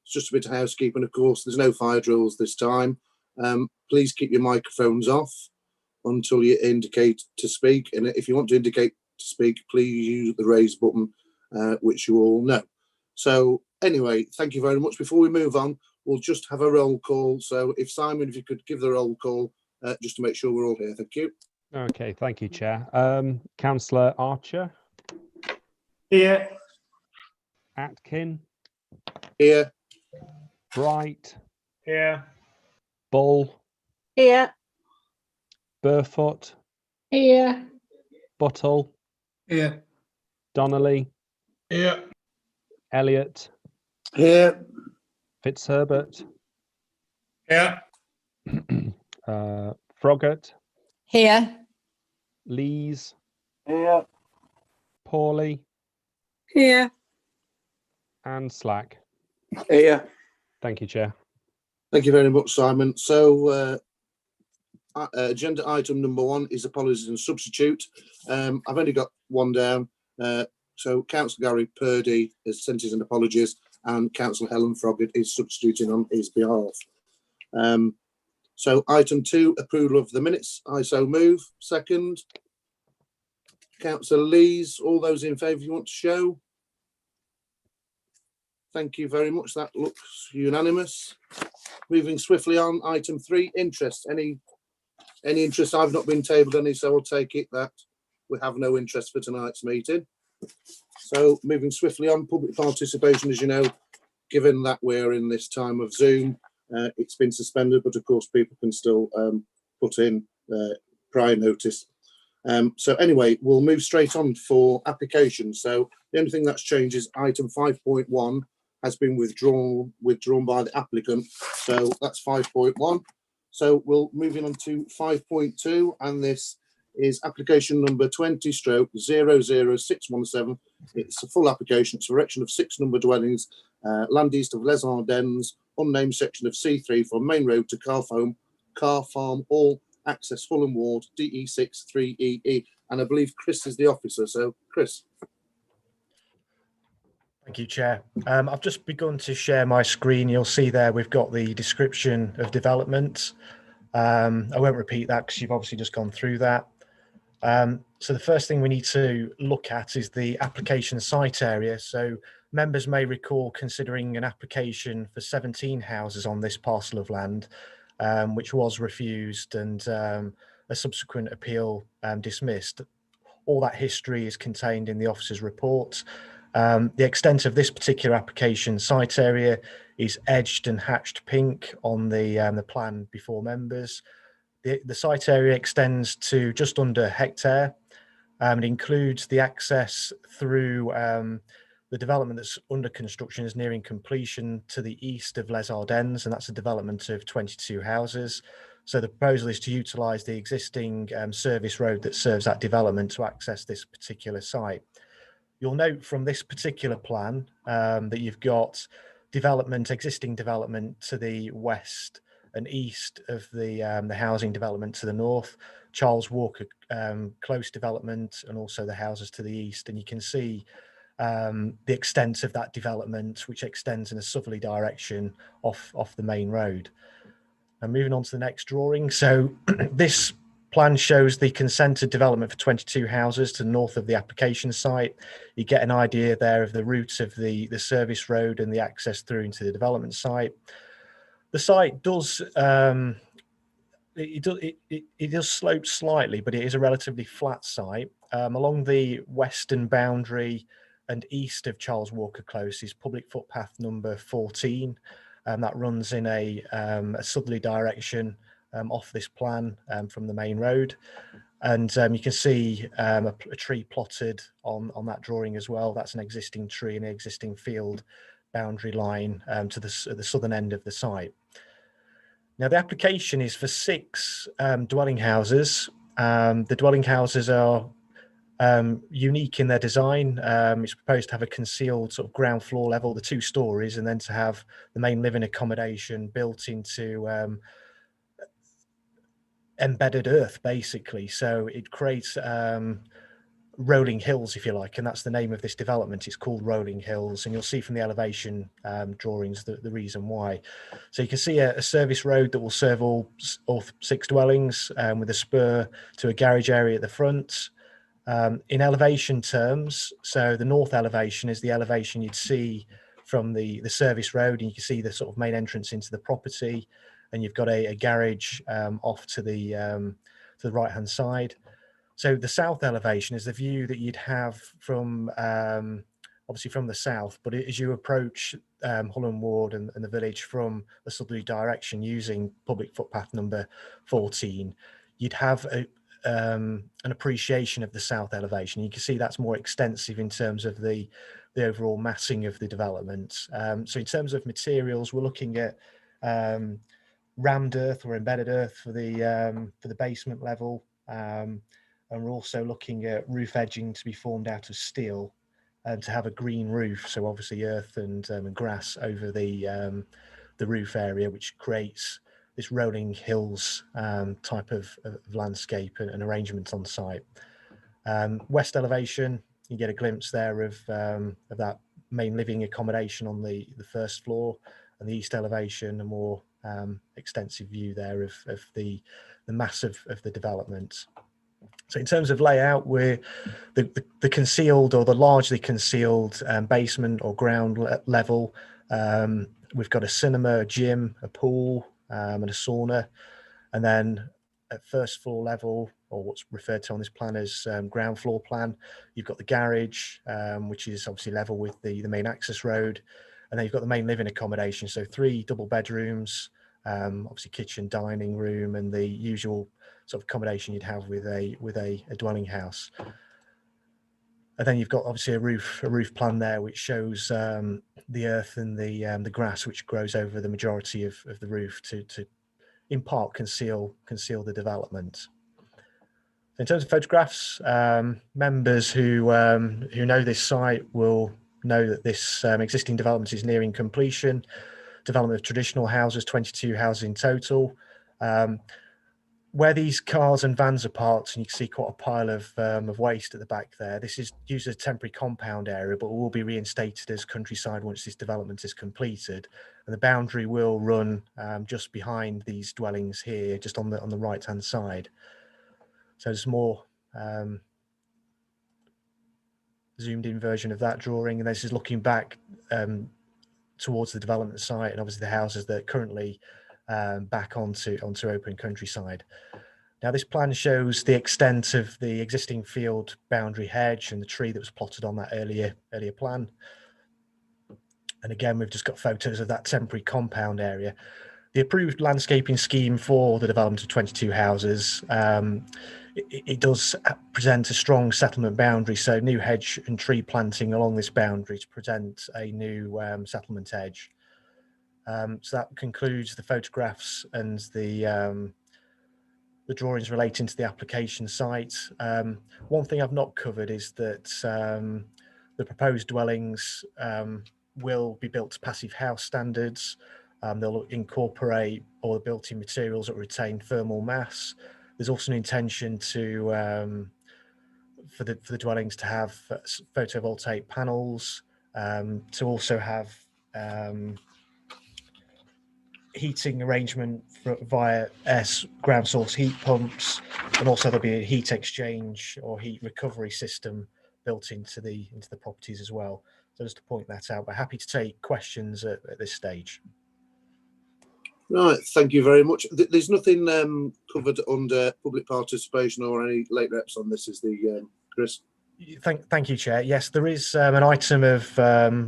It's just a bit of housekeeping, of course. There's no fire drills this time. Please keep your microphones off until you indicate to speak. And if you want to indicate to speak, please use the raise button, which you all know. So anyway, thank you very much. Before we move on, we'll just have a roll call. So if Simon, if you could give the roll call, just to make sure we're all here. Thank you. Okay, thank you, Chair. Councillor Archer. Here. Atkin. Here. Bright. Here. Bull. Here. Burfoot. Here. Buttle. Here. Donnelly. Here. Elliott. Here. Fitzherbert. Here. Froggatt. Here. Lees. Here. Paulie. Here. And Slack. Here. Thank you, Chair. Thank you very much, Simon. So agenda item number 1 is apologies and substitute. I've only got one down. So Councillor Gary Purdy has sent his apologies, and Councillor Helen Froggatt is substituting on his behalf. So item 2, approval of the minutes. I so move. Second. Councillor Lees, all those in favour, you want to show? Thank you very much. That looks unanimous. Moving swiftly on, item 3, interest. Any interest? I've not been tabled any, so I'll take it that we have no interest for tonight's meeting. So moving swiftly on, public participation, as you know, given that we're in this time of Zoom, it's been suspended, but of course people can still put in prior notice. So anyway, we'll move straight on for applications. So the only thing that's changed is item 5.1 has been withdrawn by the applicant. So that's 5.1. So we'll move on to 5.2, and this is application number 20/00617. It's a full application. It's erection of 6 number dwellings, land east of Les Ardennes, unnamed section of C3 from Main Road to Car Farm, all access Hulland Ward, DE6 3EE. And I believe Chris is the officer. So Chris. Thank you, Chair. I've just begun to share my screen. You'll see there we've got the description of development. I won't repeat that because you've obviously just gone through that. So the first thing we need to look at is the application site area. So members may recall considering an application for 17 houses on this parcel of land, which was refused, and a subsequent appeal dismissed. All that history is contained in the officer's report. The extent of this particular application site area is edged and hatched pink on the plan before members. The site area extends to just under a hectare. It includes the access through the development that's under construction, is nearing completion to the east of Les Ardennes, and that's a development of 22 houses. So the proposal is to utilise the existing service road that serves that development to access this particular site. You'll note from this particular plan that you've got existing development to the west and east of the housing development to the north, Charles Walker Close development, and also the houses to the east. And you can see the extent of that development, which extends in a southerly direction off the main road. And moving on to the next drawing. So this plan shows the consented development for 22 houses to the north of the application site. You get an idea there of the route of the service road and the access through into the development site. The site does it does slope slightly, but it is a relatively flat site. Along the western boundary and east of Charles Walker Close is public footpath number 14, and that runs in a southerly direction off this plan from the main road. And you can see a tree plotted on that drawing as well. That's an existing tree and an existing field boundary line to the southern end of the site. Now the application is for 6 dwelling houses. The dwelling houses are unique in their design. It's proposed to have a concealed sort of ground floor level, the 2 stories, and then to have the main living accommodation built into embedded earth, basically. So it creates rolling hills, if you like, and that's the name of this development. It's called Rolling Hills, and you'll see from the elevation drawings the reason why. So you can see a service road that will serve all 6 dwellings, with a spur to a garage area at the front. In elevation terms, so the north elevation is the elevation you'd see from the service road, and you can see the sort of main entrance into the property, and you've got a garage off to the right hand side. So the south elevation is the view that you'd have from obviously from the south, but as you approach Hulland Ward and the village from the Sudbury direction using public footpath number 14, you'd have an appreciation of the south elevation. You can see that's more extensive in terms of the overall massing of the development. So in terms of materials, we're looking at rammed earth or embedded earth for the basement level. And we're also looking at roof edging to be formed out of steel and to have a green roof. So obviously earth and grass over the roof area, which creates this rolling hills type of landscape and arrangement on site. West elevation, you get a glimpse there of that main living accommodation on the first floor, and the east elevation, a more extensive view there of the mass of the development. So in terms of layout, we're the concealed or the largely concealed basement or ground level. We've got a cinema, a gym, a pool, and a sauna. And then at first floor level, or what's referred to on this plan as ground floor plan, you've got the garage, which is obviously level with the main access road. And then you've got the main living accommodation. So 3 double bedrooms, obviously kitchen, dining room, and the usual sort of accommodation you'd have with a dwelling house. And then you've got obviously a roof plan there, which shows the earth and the grass, which grows over the majority of the roof to in part conceal the development. In terms of photographs, members who know this site will know that this existing development is nearing completion. Development of traditional houses, 22 houses in total. Where these cars and vans are parked, and you can see quite a pile of waste at the back there, this is used as a temporary compound area, but will be reinstated as countryside once this development is completed. And the boundary will run just behind these dwellings here, just on the right hand side. So there's more zoomed in version of that drawing, and this is looking back towards the development site, and obviously the houses that are currently back onto open countryside. Now this plan shows the extent of the existing field boundary hedge and the tree that was plotted on that earlier plan. And again, we've just got photos of that temporary compound area. The approved landscaping scheme for the development of 22 houses, it does present a strong settlement boundary, so new hedge and tree planting along this boundary to present a new settlement edge. So that concludes the photographs and the drawings relating to the application site. One thing I've not covered is that the proposed dwellings will be built to passive house standards. They'll incorporate all the built-in materials that retain thermal mass. There's also an intention to for the dwellings to have photovoltaic panels, to also have heating arrangement via ground source heat pumps, and also there'll be a heat exchange or heat recovery system built into the properties as well. So just to point that out, but happy to take questions at this stage. Right, thank you very much. There's nothing covered under public participation or any late reps on this, is the Chris? Thank you, Chair. Yes, there is an item of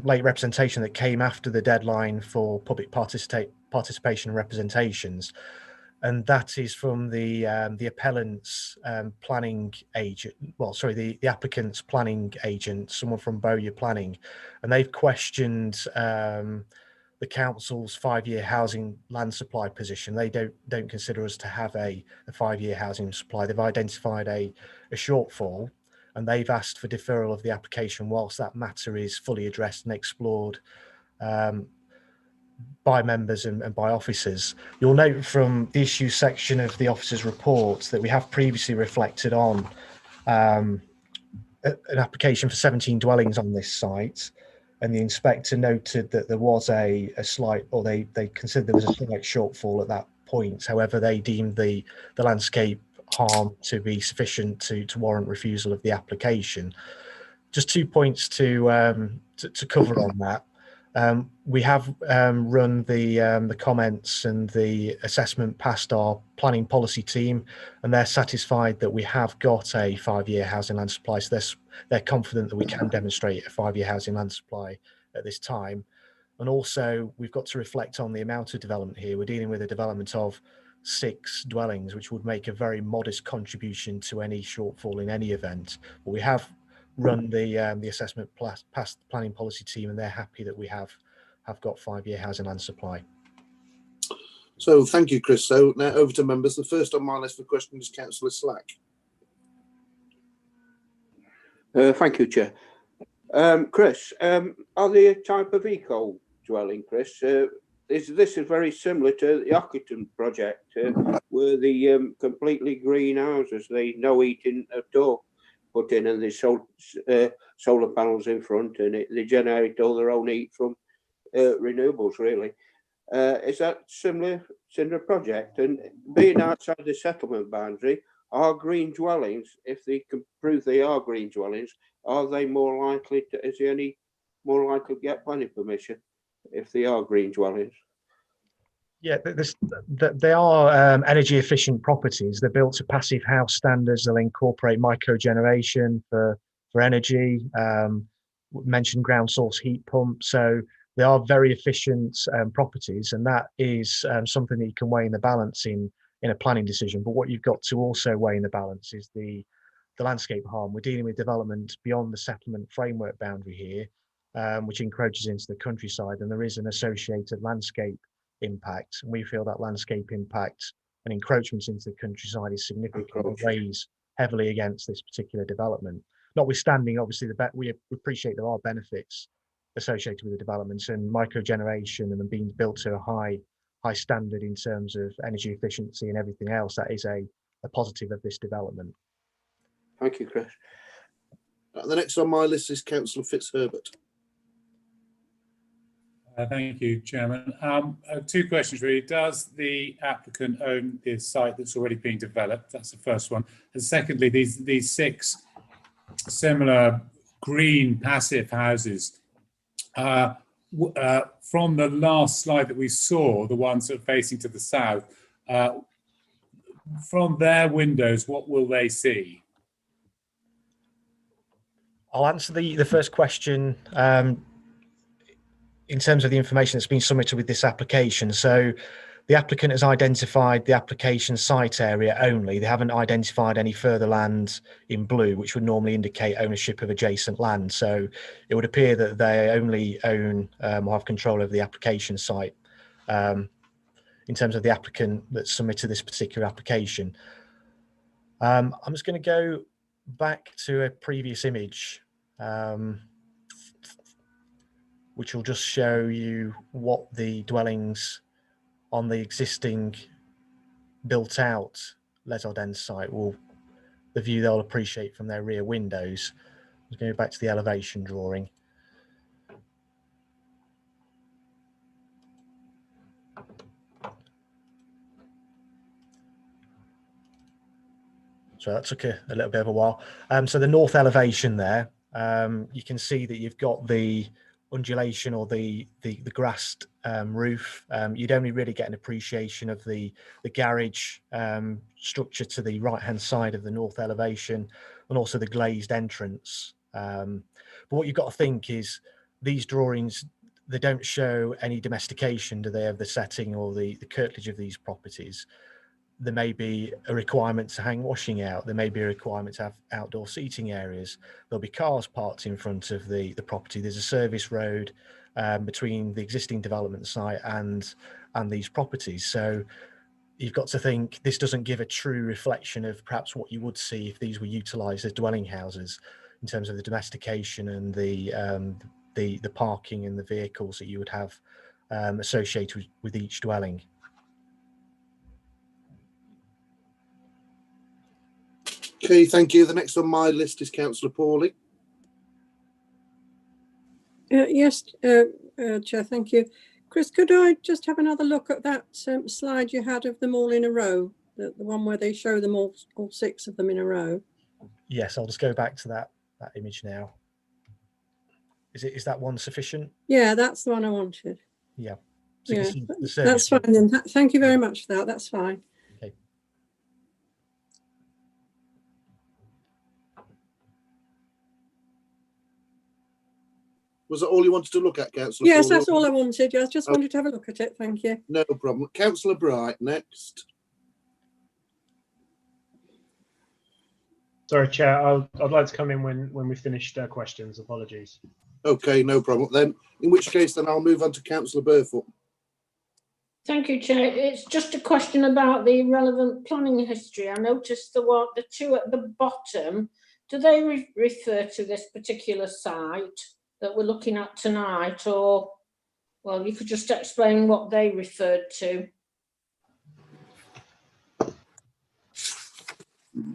late representation that came after the deadline for public participation and representations, and that is from the appellant's planning agent. Well, sorry, the applicant's planning agent, someone from Bowyer Planning, and they've questioned the council's 5-year housing land supply position. They don't consider us to have a 5-year housing supply. They've identified a shortfall, and they've asked for deferral of the application whilst that matter is fully addressed and explored by members and by officers. You'll note from the issues section of the officers' report that we have previously reflected on a an application for 17 dwellings on this site, and the inspector noted that there was a slight, or they considered there was a slight shortfall at that point. However, they deemed the landscape harm to be sufficient to warrant refusal of the application. Just 2 points to cover on that. We have run the comments and the assessment past our planning policy team, and they're satisfied that we have got a 5-year housing land supply. So they're confident that we can demonstrate a 5-year housing land supply at this time. And also, we've got to reflect on the amount of development here. We're dealing with a development of 6 dwellings, which would make a very modest contribution to any shortfall in any event. But we have run the assessment past the planning policy team, and they're happy that we have got 5-year housing land supply. So thank you, Chris. So now over to members. The first on my list for questions is Councillor Slack. Thank you, Chair. Chris, are they a type of eco dwelling, Chris? This is very similar to the Applicant project, where the completely green houses, they no heating at all put in, and there's solar panels in front, and they generate all their own heat from renewables, really. Is that similar project? And being outside the settlement boundary, are green dwellings, if they can prove they are green dwellings, are they more likely to, is there any more likely to get planning permission if they are green dwellings? Yeah, they are energy efficient properties. They're built to passive house standards. They'll incorporate microgeneration for energy. Mentioned ground source heat pump. So they are very efficient properties, and that is something that you can weigh in the balance in a planning decision. But what you've got to also weigh in the balance is the landscape harm. We're dealing with development beyond the settlement framework boundary here, which encroaches into the countryside, and there is an associated landscape impact. And we feel that landscape impact and encroachment into the countryside is significant and weighs heavily against this particular development. Notwithstanding, obviously, we appreciate there are benefits associated with the developments, and microgeneration and them being built to a high standard in terms of energy efficiency and everything else. That is a positive of this development. Thank you, Chris. The next on my list is Councillor Fitzherbert. Thank you, Chairman. 2 questions really. Does the applicant own the site that's already being developed? That's the first one. And secondly, these 6 similar green passive houses, from the last slide that we saw, the ones that are facing to the south, from their windows, what will they see? I'll answer the first question in terms of the information that's been submitted with this application. So the applicant has identified the application site area only. They haven't identified any further land in blue, which would normally indicate ownership of adjacent land. So it would appear that they only own or have control over the application site in terms of the applicant that submitted this particular application. I'm just going to go back to a previous image, which will just show you what the dwellings on the existing built out Les Ardennes site the view they'll appreciate from their rear windows. Let's go back to the elevation drawing. So that took a little bit of a while. So the north elevation there, you can see that you've got the undulation or the grassed roof. You'd only really get an appreciation of the garage structure to the right hand side of the north elevation, and also the glazed entrance. But what you've got to think is these drawings, they don't show any domestication, do they, of the setting or the curtilage of these properties. There may be a requirement to hang washing out. There may be a requirement to have outdoor seating areas. There'll be cars parked in front of the property. There's a service road between the existing development site and these properties. So you've got to think this doesn't give a true reflection of perhaps what you would see if these were utilised as dwelling houses in terms of the domestication and the parking and the vehicles that you would have associated with each dwelling. Okay, thank you. The next on my list is Councillor Paulie. Yes, Chair, thank you. Chris, could I just have another look at that slide you had of them all in a row, the one where they show them all 6 of them in a row? Yes, I'll just go back to that image now. Is that one sufficient? Yeah, that's the one I wanted. Yeah. So you Yeah, can see the service that's fine then. Thank you very much for that. That's fine. Okay. Was that all you wanted to look at, Councillor? Yes, Paulie? that's all I wanted. I just wanted to have a look at it. Thank you. No problem. Councillor Bright next. Sorry, Chair. I'd like to come in when we've finished questions. Apologies. Okay, no problem. Then, in which case, then I'll move on to Councillor Burfoot. Thank you, Chair. It's just a question about the relevant planning history. I noticed the 2 at the bottom. Do they refer to this particular site that we're looking at tonight, or, well, you could just explain what they referred to.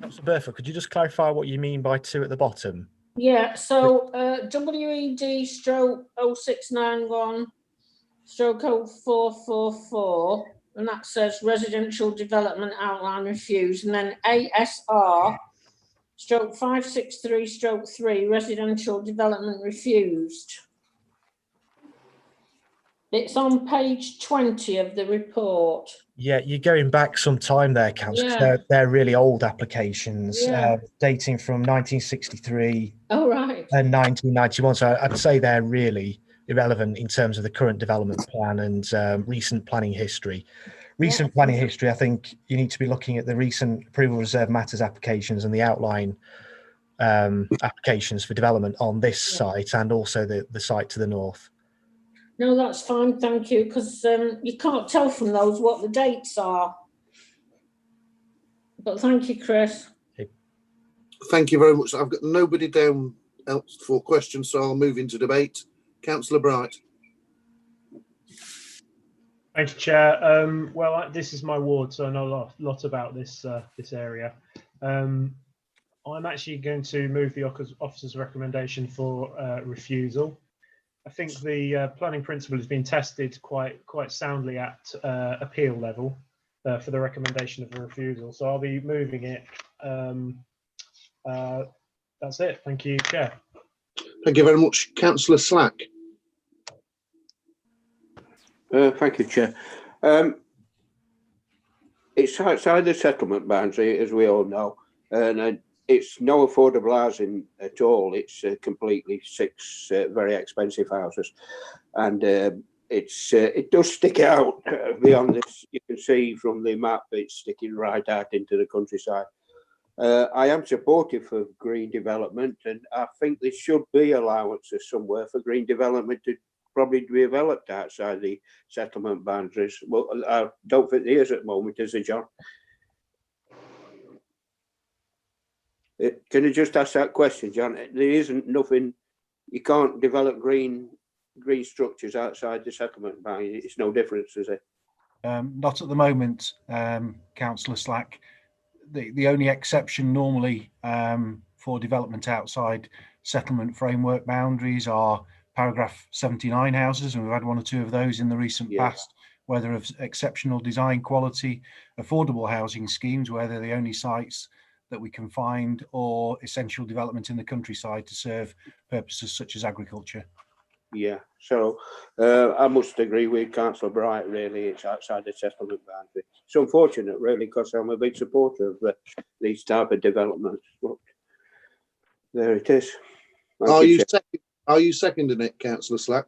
Councillor Burfoot, could you just clarify what you mean by 2 at the bottom? Yeah, so WED stroke 0691 stroke 0444, and that says residential development outline refused, and then ASR stroke 563 stroke 3 residential development refused. It's on page 20 of the report. Yeah, you're going back some time there, Councillor. Yeah. They're really old applications, Yeah. dating from 1963 Oh, right. and 1991. So I'd say they're really irrelevant in terms of the current development plan and recent planning history. Recent planning history, I think you need to be looking at the recent approval reserve matters applications and the outline applications for development on this site and also the site to the north. No, that's fine, thank you, because you can't tell from those what the dates are. But thank you, Chris. Thank you very much. I've got nobody down else for questions, so I'll move into debate. Councillor Bright. Thank you, Chair. Well, this is my ward, so I know a lot about this area. I'm actually going to move the officer's recommendation for refusal. I think the planning principle has been tested quite soundly at appeal level for the recommendation of a refusal. So I'll be moving it. That's it. Thank you, Chair. Thank you very much. Councillor Slack. Thank you, Chair. It's outside the settlement boundary, as we all know, and it's no affordable housing at all. It's completely 6 very expensive houses, and it does stick out beyond this. You can see from the map it's sticking right out into the countryside. I am supportive of green development, and I think there should be allowances somewhere for green development to probably be developed outside the settlement boundaries. Well, I don't think there is at the moment, is there, John? Can you just ask that question, John? There isn't nothing. You can't develop green structures outside the settlement boundary. It's no difference, is it? Not at the moment, Councillor Slack. The only exception normally for development outside settlement framework boundaries are paragraph 79 houses, and we've had 1 or 2 of those in the recent past, where they're of exceptional design quality, affordable housing schemes where they're the only sites that we can find, or essential development in the countryside to serve purposes such as agriculture. Yeah, so I must agree with Councillor Bright, really. It's outside the settlement boundary. It's unfortunate, really, because I'm a big supporter of these type of developments. But there it is. Are you seconding it, Councillor Slack?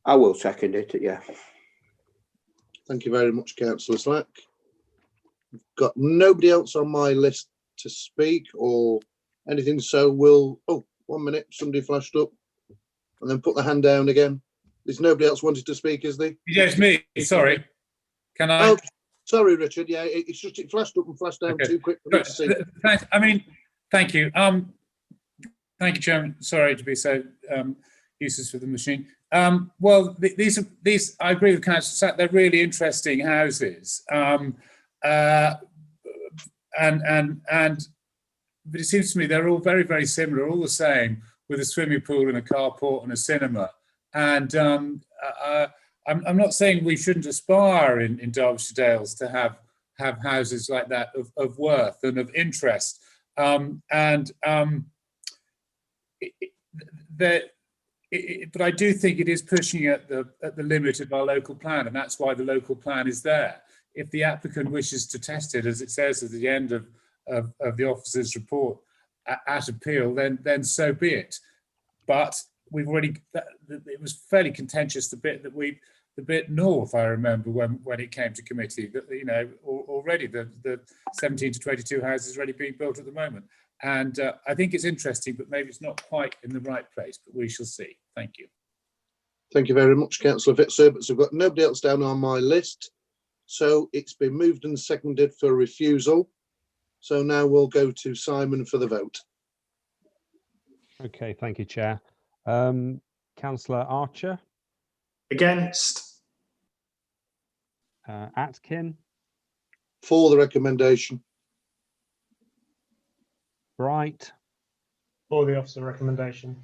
I will second it, yeah. Thank you very much, Councillor Slack. Got nobody else on my list to speak or anything, so we'll... Oh, 1 minute, somebody flashed up and then put the hand down again. There's nobody else wanted to speak, is there? Yes, me. Sorry. Can I? Oh, sorry, Richard. Yeah, it's just it flashed up and flashed down too quick for me to see. Thanks. Thank you. Thank you, Chairman. Sorry to be so useless with the machine. Well, these I agree with Councillor Slack. They're really interesting houses, and but it seems to me they're all very, very similar, all the same, with a swimming pool and a carport and a cinema. And I'm not saying we shouldn't aspire in Derbyshire Dales to have houses like that of worth and of interest. But I do think it is pushing at the limit of our local plan, and that's why the local plan is there. If the applicant wishes to test it, as it says at the end of the officer's report, at appeal, then so be it. But we've already, it was fairly contentious, the bit north, I remember when it came to committee, that, you know, already the 17 to 22 houses already being built at the moment. And I think it's interesting, but maybe it's not quite in the right place, but we shall see. Thank you. Thank you very much, Councillor Fitzherbert. So I've got nobody else down on my list. So it's been moved and seconded for refusal. So now we'll go to Simon for the vote. Okay, thank you, Chair. Councillor Archer, Against. Atkin, For the recommendation. Bright, For the officer recommendation.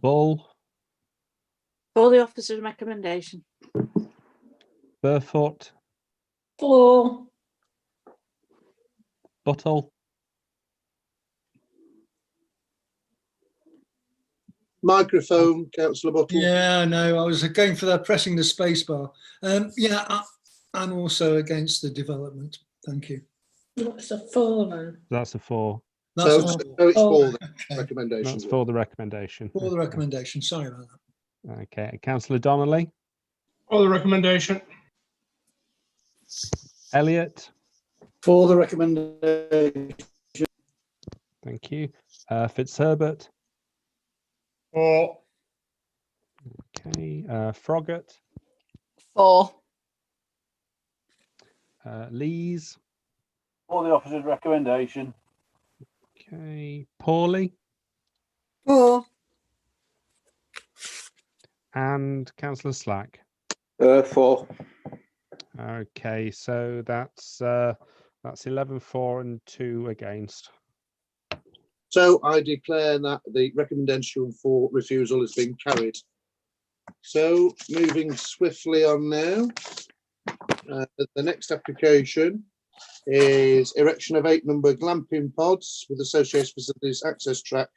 Bull, For the officer's recommendation. Burfoot, For. Buttle, Microphone, Councillor Butler. Yeah, no, I was going for that, pressing the space bar. Yeah, I'm also against the development. Thank you. What's a 4 then? that's a 4. That's So, all. so it's for the Okay. recommendation. That's for the recommendation. For the recommendation. Sorry about that. Okay, Councillor Donnelly, For the recommendation. Elliott, For the recommendation. thank you. Fitzherbert, For. okay. Froggatt, For. Lees, For the officer's recommendation. okay. Paulie, For. and Councillor Slack. For. Okay, so that's 11 for and 2 against. So I declare that the recommendation for refusal has been carried. So moving swiftly on now, the next application is erection of 8-number glamping pods with associated facilities, access track,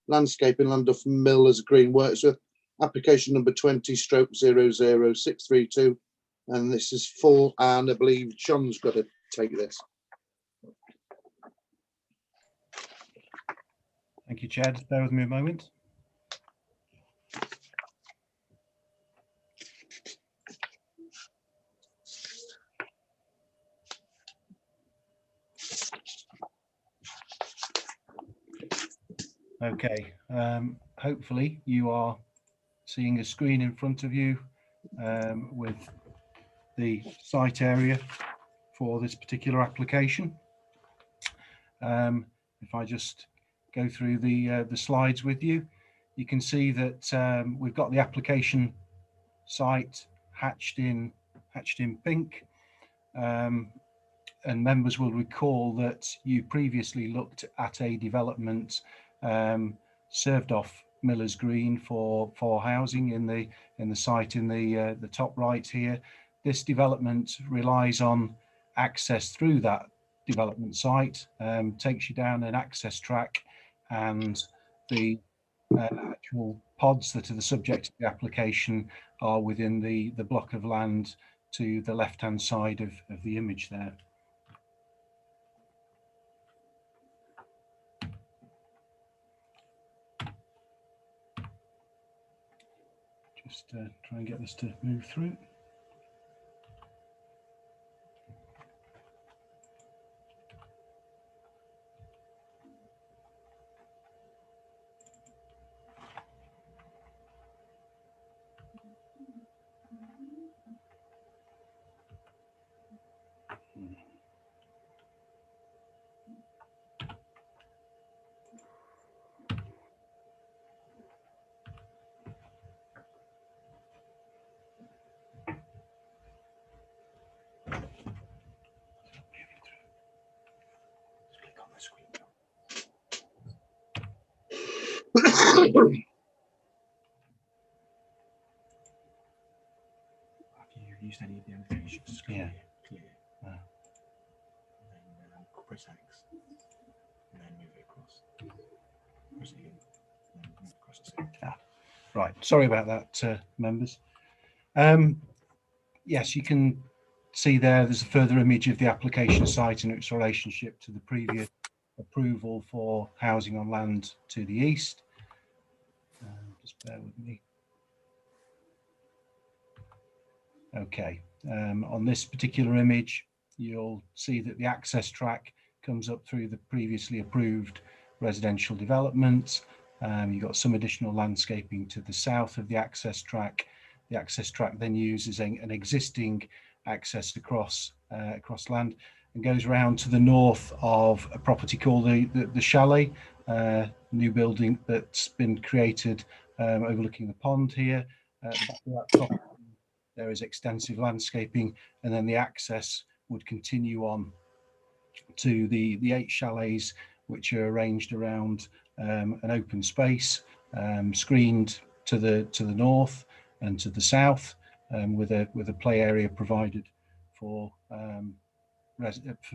landscaping, Landulph Millers Green, Wirksworth. Application number 20/00632, and this is full. And I believe John's got to take this. Thank you, Chair. Just bear with me a moment. Okay, hopefully you are seeing a screen in front of you with the site area for this particular application. If I just go through the slides with you, you can see that we've got the application site hatched in pink, and members will recall that you previously looked at a development served off Miller's Green for housing in the site in the top right here. This development relies on access through that development site, takes you down an access track, and the actual pods that are the subject of the application are within the block of land to the left hand side of the image there. Just try and get this to move through. you used any of the annotations? Yeah. Clear. Press X. And then move it across. Press it again. And then move across the same. Right. Sorry about that, members. Yes, you can see there's a further image of the application site and its relationship to the previous approval for housing on land to the east. Just bear with me. Okay, on this particular image, you'll see that the access track comes up through the previously approved residential development. You've got some additional landscaping to the south of the access track. The access track then uses an existing access across land and goes around to the north of a property called the Chalet, new building that's been created overlooking the pond here. At the back of that property, there is extensive landscaping, and then the access would continue on to the 8 chalets, which are arranged around an open space, screened to the north and to the south, with a play area provided for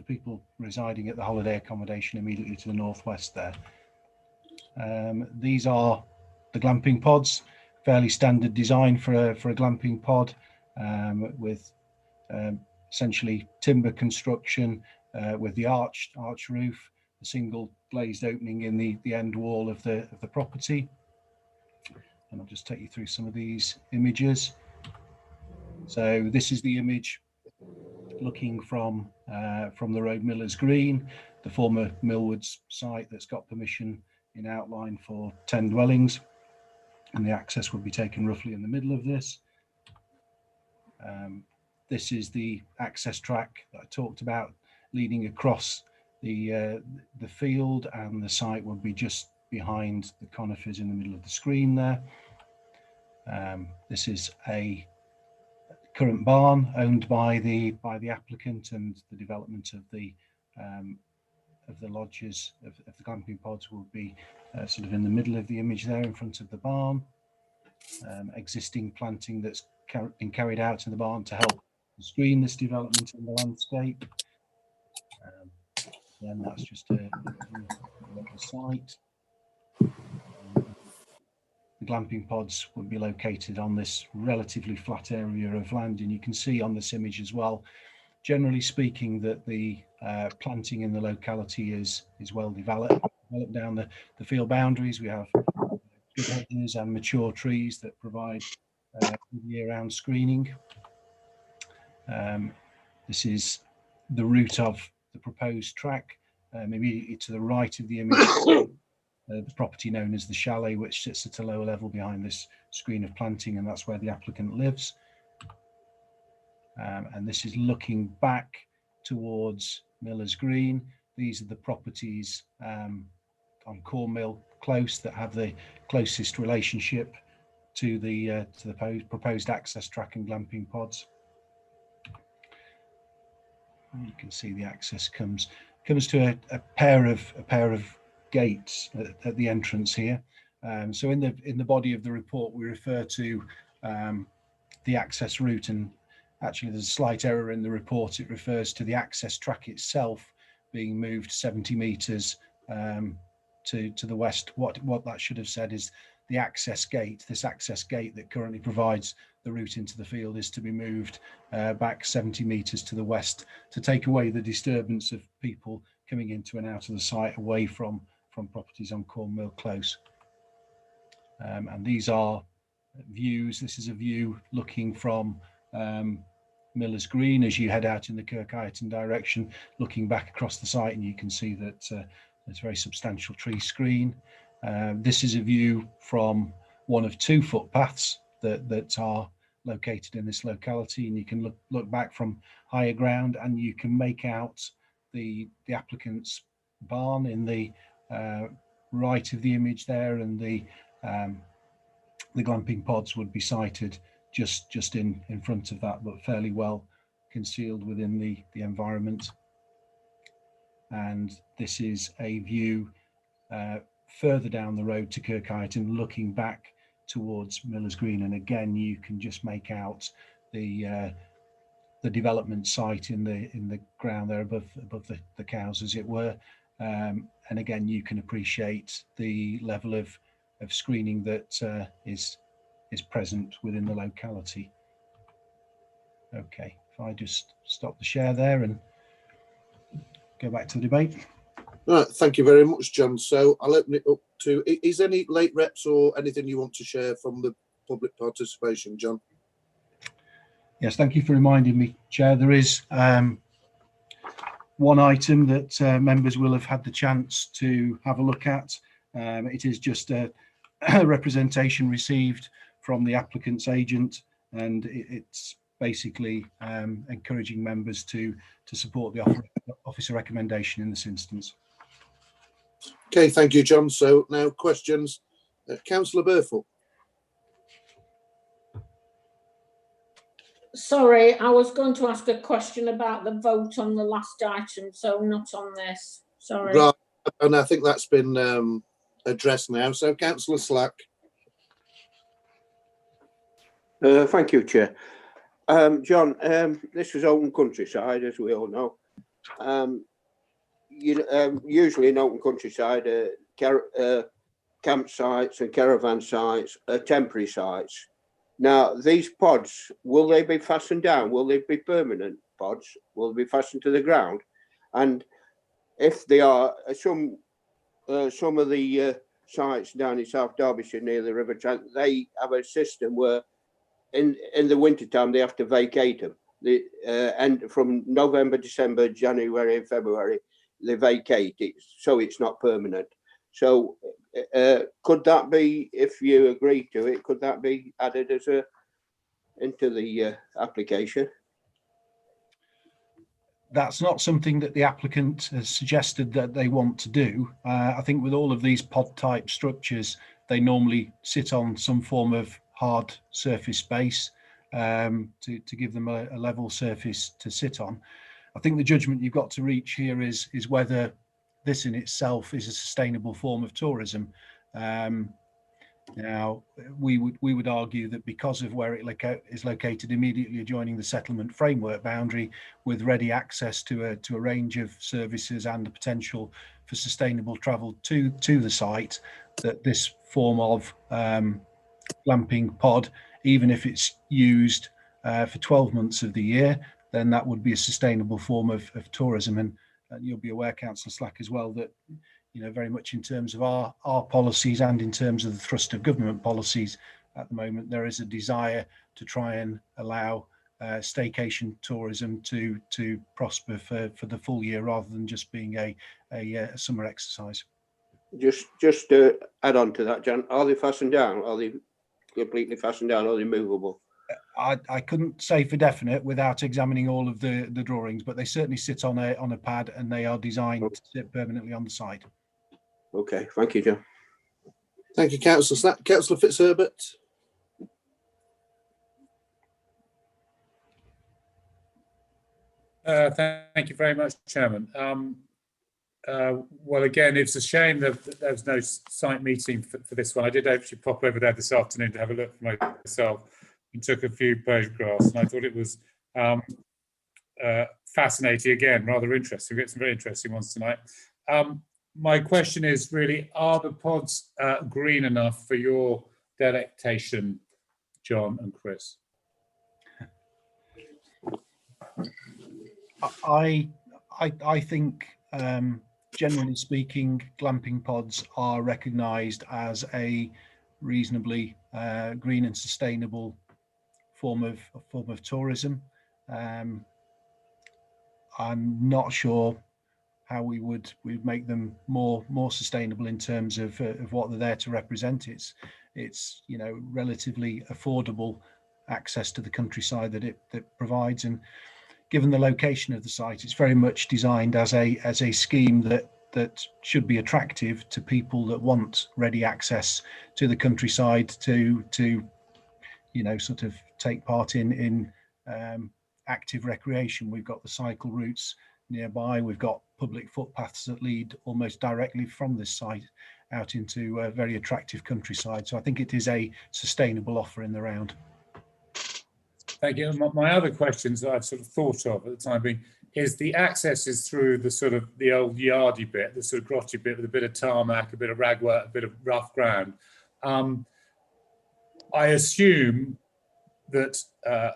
people residing at the holiday accommodation immediately to the northwest there. These are the glamping pods, fairly standard design for a glamping pod, with essentially timber construction, with the arch roof, a single glazed opening in the end wall of the property. And I'll just take you through some of these images. So this is the image looking from the road Miller's Green, the former Millwoods site that's got permission in outline for 10 dwellings, and the access will be taken roughly in the middle of this. This is the access track that I talked about, leading across the field, and the site will be just behind the conifers in the middle of the screen there. This is a current barn owned by the applicant, and the development of the lodges of the glamping pods will be sort of in the middle of the image there in front of the barn. Existing planting that's been carried out in the barn to help screen this development in the landscape. Then that's just a site. The glamping pods would be located on this relatively flat area of land, and you can see on this image as well, generally speaking, that the planting in the locality is well developed down the field boundaries. We have good hedges and mature trees that provide year-round screening. This is the route of the proposed track, immediately to the right of the image. The property known as the Chalet, which sits at a lower level behind this screen of planting, and that's where the applicant lives. And this is looking back towards Miller's Green. These are the properties on Cornmill Close that have the closest relationship to the proposed access track and glamping pods. And you can see the access comes to a pair of gates at the entrance here. So in the body of the report, we refer to the access route, and actually there's a slight error in the report. It refers to the access track itself being moved 70 metres to the west. What that should have said is the access gate, this access gate that currently provides the route into the field, is to be moved back 70 metres to the west to take away the disturbance of people coming into and out of the site away from properties on Cornmill Close. And these are views. This is a view looking from Miller's Green as you head out in the Kirkhireton direction, looking back across the site, and you can see that there's a very substantial tree screen. This is a view from one of 2 footpaths that are located in this locality, and you can look back from higher ground, and you can make out the applicant's barn in the right of the image there, and the glamping pods would be sited just in front of that, but fairly well concealed within the environment. And this is a view further down the road to Kirkhighton, looking back towards Miller's Green, and again you can just make out the development site in the ground there above the cows, as it were. And again, you can appreciate the level of screening that is present within the locality. Okay, if I just stop the share there and go back to the debate. Right, thank you very much, John. So I'll open it up to, is any late reps or anything you want to share from the public participation, John? Yes, thank you for reminding me, Chair. There is one item that members will have had the chance to have a look at. It is just a representation received from the applicant's agent, and it's basically encouraging members to support the officer recommendation in this instance. Okay, thank you, John. So now questions. Councillor Burford. Sorry, I was going to ask a question about the vote on the last item, so not on this. Sorry. Right, and I think that's been addressed now. So Councillor Slack. Thank you, Chair. John, this is open countryside, as we all know. Usually in open countryside, campsites and caravan sites are temporary sites. Now, these pods, will they be fastened down? Will they be permanent pods? Will they be fastened to the ground? And if they are, some of the sites down in South Derbyshire near the River Trent, they have a system where in the winter time they have to vacate them. And from November, December, January and February, they vacate it, so it's not permanent. So could that be, if you agree to it, could that be added as into the application? That's not something that the applicant has suggested that they want to do. I think with all of these pod type structures, they normally sit on some form of hard surface space to give them a level surface to sit on. I think the judgment you've got to reach here is whether this in itself is a sustainable form of tourism. Now, we would argue that because of where it is located immediately adjoining the settlement framework boundary, with ready access to a range of services and the potential for sustainable travel to the site, that this form of glamping pod, even if it's used for 12 months of the year, then that would be a sustainable form of tourism. And you'll be aware, Councillor Slack, as well, that very much in terms of our policies and in terms of the thrust of government policies at the moment, there is a desire to try and allow staycation tourism to prosper for the full year, rather than just being a summer exercise. Just to add on to that, John, are they fastened down? Are they completely fastened down? Are they movable? I couldn't say for definite without examining all of the drawings, but they certainly sit on a pad, and they are designed to sit permanently on the site. Okay, thank you, John. Thank you, Councillor Slack. Councillor Fitzherbert. Thank you very much, Chairman. Well, again, it's a shame that there was no site meeting for this one. I did actually pop over there this afternoon to have a look for myself and took a few photographs, and I thought it was fascinating, again, rather interesting. We get some very interesting ones tonight. My question is really, are the pods green enough for your delectation, John and Chris? I think, generally speaking, glamping pods are recognised as a reasonably green and sustainable form of tourism. I'm not sure how we would make them more sustainable in terms of what they're there to represent. It's relatively affordable access to the countryside that it provides, and given the location of the site, it's very much designed as a scheme that should be attractive to people that want ready access to the countryside to sort of take part in active recreation. We've got the cycle routes nearby, we've got public footpaths that lead almost directly from this site, out into a very attractive countryside. So I think it is a sustainable offer in the round. Thank you. My other questions that I've sort of thought of at the time being is the access is through the sort of the old yardy bit, the sort of grotty bit with a bit of tarmac, a bit of ragwork, a bit of rough ground. I assume that,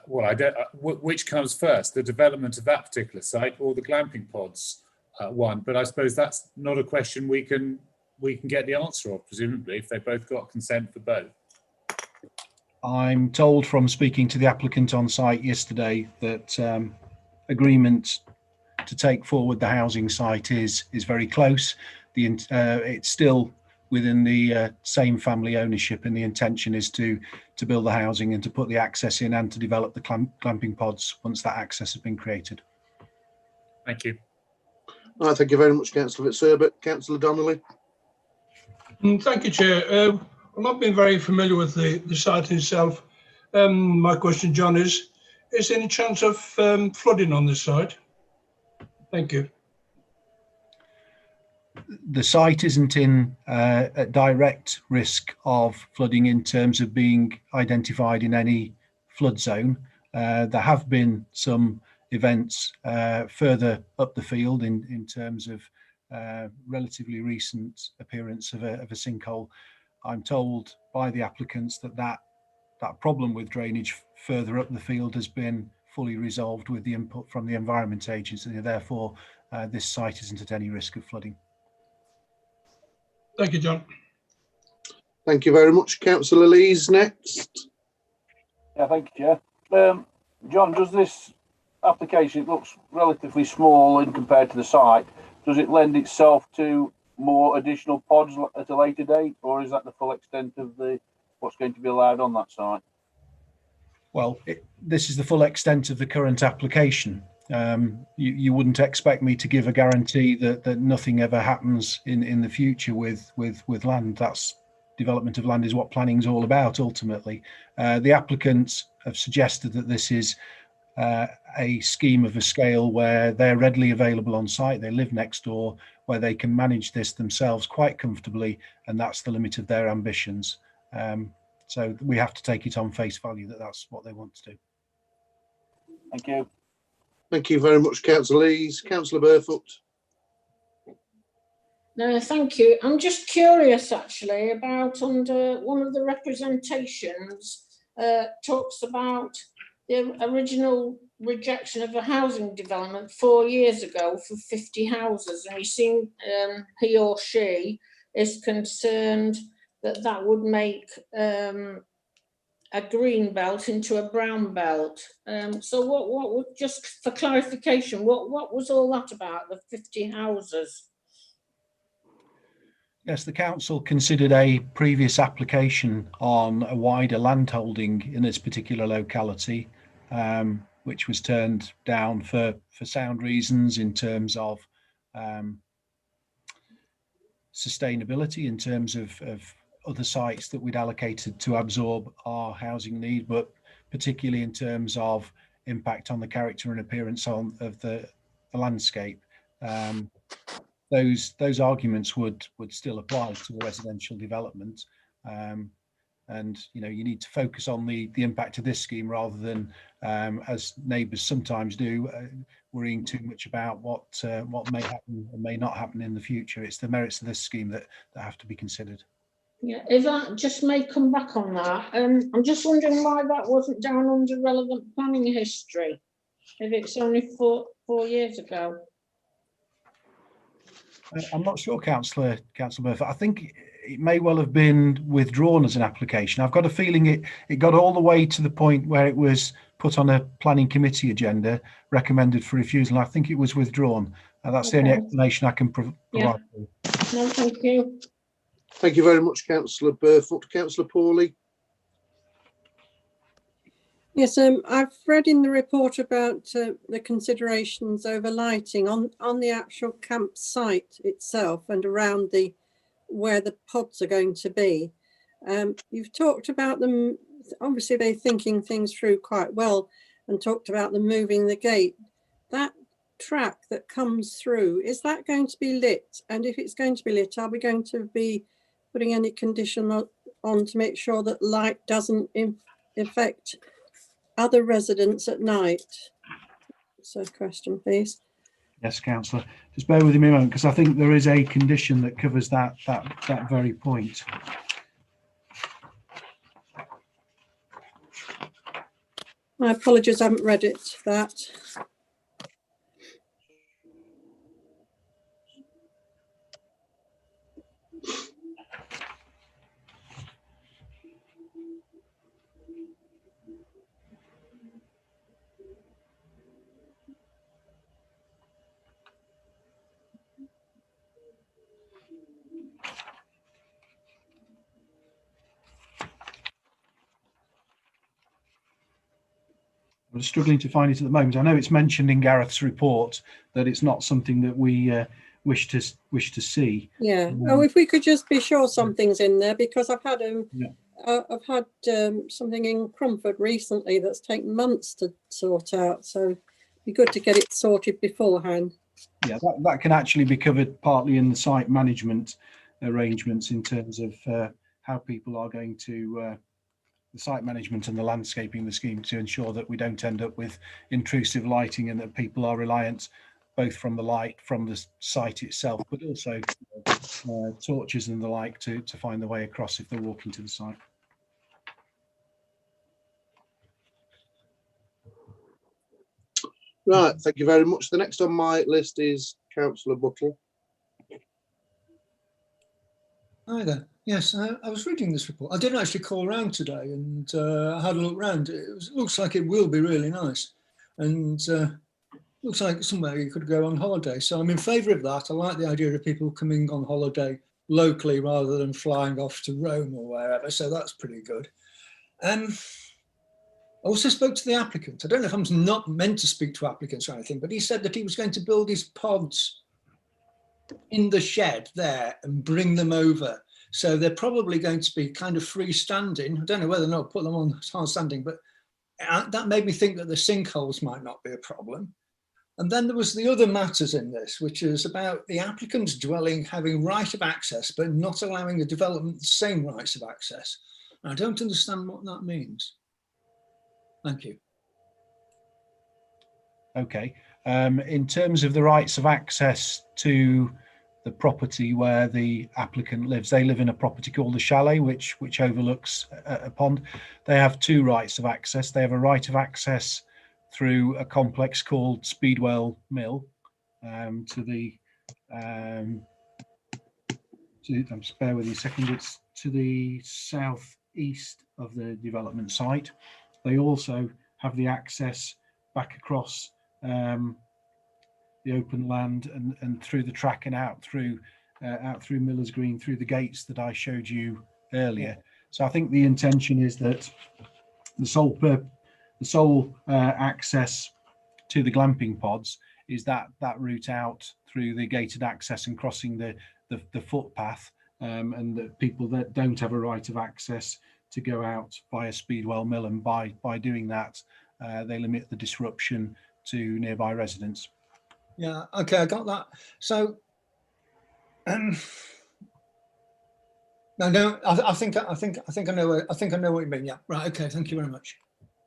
well, I don't, which comes first, the development of that particular site or the Glamping Pods one? But I suppose that's not a question we can get the answer of, presumably, if they both got consent for both. I'm told from speaking to the applicant on site yesterday that agreement to take forward the housing site is very close. It's still within the same family ownership, and the intention is to build the housing and to put the access in and to develop the glamping pods once that access has been created. Thank you. Thank you very much, Councillor Fitzherbert. Councillor Donnelly. Thank you, Chair. I've not been very familiar with the site itself. My question, John, is there any chance of flooding on this site? Thank you. The site isn't in a direct risk of flooding in terms of being identified in any flood zone. There have been some events further up the field in terms of relatively recent appearance of a sinkhole. I'm told by the applicants that problem with drainage further up the field has been fully resolved with the input from the Environment Agency. Therefore, this site isn't at any risk of flooding. Thank you, John. Thank you very much. Councillor Lees next. Yeah, thank you, Chair. John, does this application, it looks relatively small in compared to the site, does it lend itself to more additional pods at a later date, or is that the full extent of what's going to be allowed on that site? Well, this is the full extent of the current application. You wouldn't expect me to give a guarantee that nothing ever happens in the future with land. That's development of land is what planning is all about ultimately. The applicants have suggested that this is a scheme of a scale where they're readily available on site, they live next door, where they can manage this themselves quite comfortably, and that's the limit of their ambitions. So we have to take it on face value that that's what they want to do. Thank you. Thank you very much, Councillor Lees. Councillor Burfoot. No, thank you. I'm just curious actually about under one of the representations talks about the original rejection of a housing development 4 years ago for 50 houses, and he or she is concerned that would make a green belt into a brown belt. So what would, just for clarification, what was all that about, the 50 houses? Yes, the council considered a previous application on a wider landholding in this particular locality, which was turned down for sound reasons in terms of sustainability, in terms of other sites that we'd allocated to absorb our housing need, but particularly in terms of impact on the character and appearance of the landscape. Those arguments would still apply to a residential development, and you need to focus on the impact of this scheme rather than, as neighbours sometimes do, worrying too much about what may happen and may not happen in the future. It's the merits of this scheme that have to be considered. Yeah, if I just may come back on that, I'm just wondering why that wasn't down under relevant planning history, if it's only four years ago. I'm not sure, Councillor Burfoot. I think it may well have been withdrawn as an application. I've got a feeling it got all the way to the point where it was put on a planning committee agenda, recommended for refusal. I think it was withdrawn. That's the only explanation I can provide. Yeah. No, thank you. Thank you very much, Councillor Burfoot. Councillor Paulie. Yes, I've read in the report about the considerations over lighting on the actual campsite itself and around where the pods are going to be. You've talked about them, obviously they're thinking things through quite well, and talked about them moving the gate. That track that comes through, is that going to be lit? And if it's going to be lit, are we going to be putting any condition on to make sure that light doesn't affect other residents at night? So question, please. Yes, councillor. Just bear with me a moment, because I think there is a condition that covers that very point. My apologies, I haven't read it, that. I'm struggling to find it at the moment. I know it's mentioned in Gareth's report that it's not something that we wish to see. Yeah. Oh, if we could just be sure something's in there, because I've had something in Crumford recently that's taken months to sort out. So it'd be good to get it sorted beforehand. Yeah, that can actually be covered partly in the site management arrangements in terms of how people are going to the site management and the landscaping, the scheme, to ensure that we don't end up with intrusive lighting and that people are reliant both from the light from the site itself, but also torches and the like to find the way across if they're walking to the site. Right, thank you very much. The next on my list is Councillor Butler. Hi there. Yes, I was reading this report. I didn't actually call around today, and I had a look around. It looks like it will be really nice, and looks like somewhere you could go on holiday. So I'm in favour of that. I like the idea of people coming on holiday locally rather than flying off to Rome or wherever. So that's pretty good. I also spoke to the applicant. I don't know if I'm not meant to speak to applicants or anything, but he said that he was going to build his pods in the shed there and bring them over. So they're probably going to be kind of freestanding. I don't know whether or not put them on hard standing, but that made me think that the sinkholes might not be a problem. And then there was the other matters in this, which is about the applicant's dwelling having right of access, but not allowing the development the same rights of access. I don't understand what that means. Thank you. Okay. In terms of the rights of access to the property where the applicant lives, they live in a property called the Chalet, which overlooks a pond. They have two rights of access. They have a right of access through a complex called Speedwell Mill to the just bear with you a second. It's to the southeast of the development site. They also have the access back across the open land and through the track and out through Miller's Green, through the gates that I showed you earlier. So I think the intention is that the sole access to the glamping pods is that route out through the gated access and crossing the footpath, and that people that don't have a right of access to go out via Speedwell Mill, and by doing that they limit the disruption to nearby residents. Yeah, okay, I got that. So, no, I think I know what you mean. Yeah, right. Okay, thank you very much.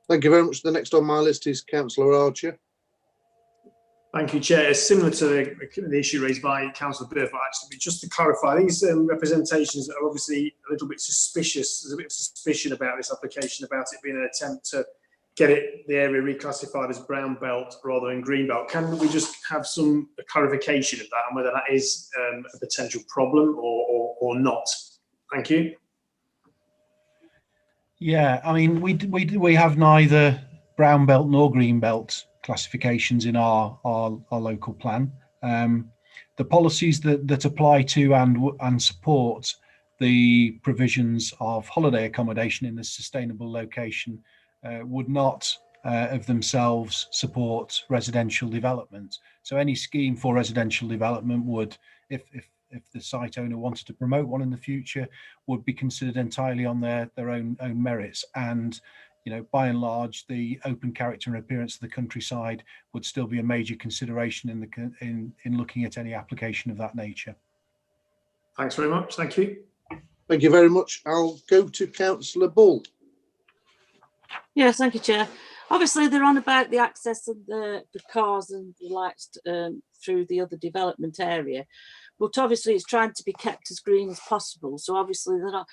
Thank you very much. The next on my list is Councillor Archer. Thank you, Chair. It's similar to the issue raised by Councillor Butler, actually. Just to clarify, these representations are obviously a little bit suspicious. There's a bit of suspicion about this application, about it being an attempt to get the area reclassified as brown belt rather than green belt. Can we just have some clarification of that and whether that is a potential problem or not? Thank you. Yeah, I mean, we have neither brown belt nor green belt classifications in our local plan. The policies that apply to and support the provisions of holiday accommodation in a sustainable location would not of themselves support residential development. So any scheme for residential development would, if the site owner wanted to promote one in the future, would be considered entirely on their own merits. And by and large, the open character and appearance of the countryside would still be a major consideration in looking at any application of that nature. Thanks very much. Thank you. Thank you very much. I'll go to Councillor Bull. Yes, thank you, Chair. Obviously, they're on about the access of the cars and the lights through the other development area, but obviously it's trying to be kept as green as possible. So obviously, they're not.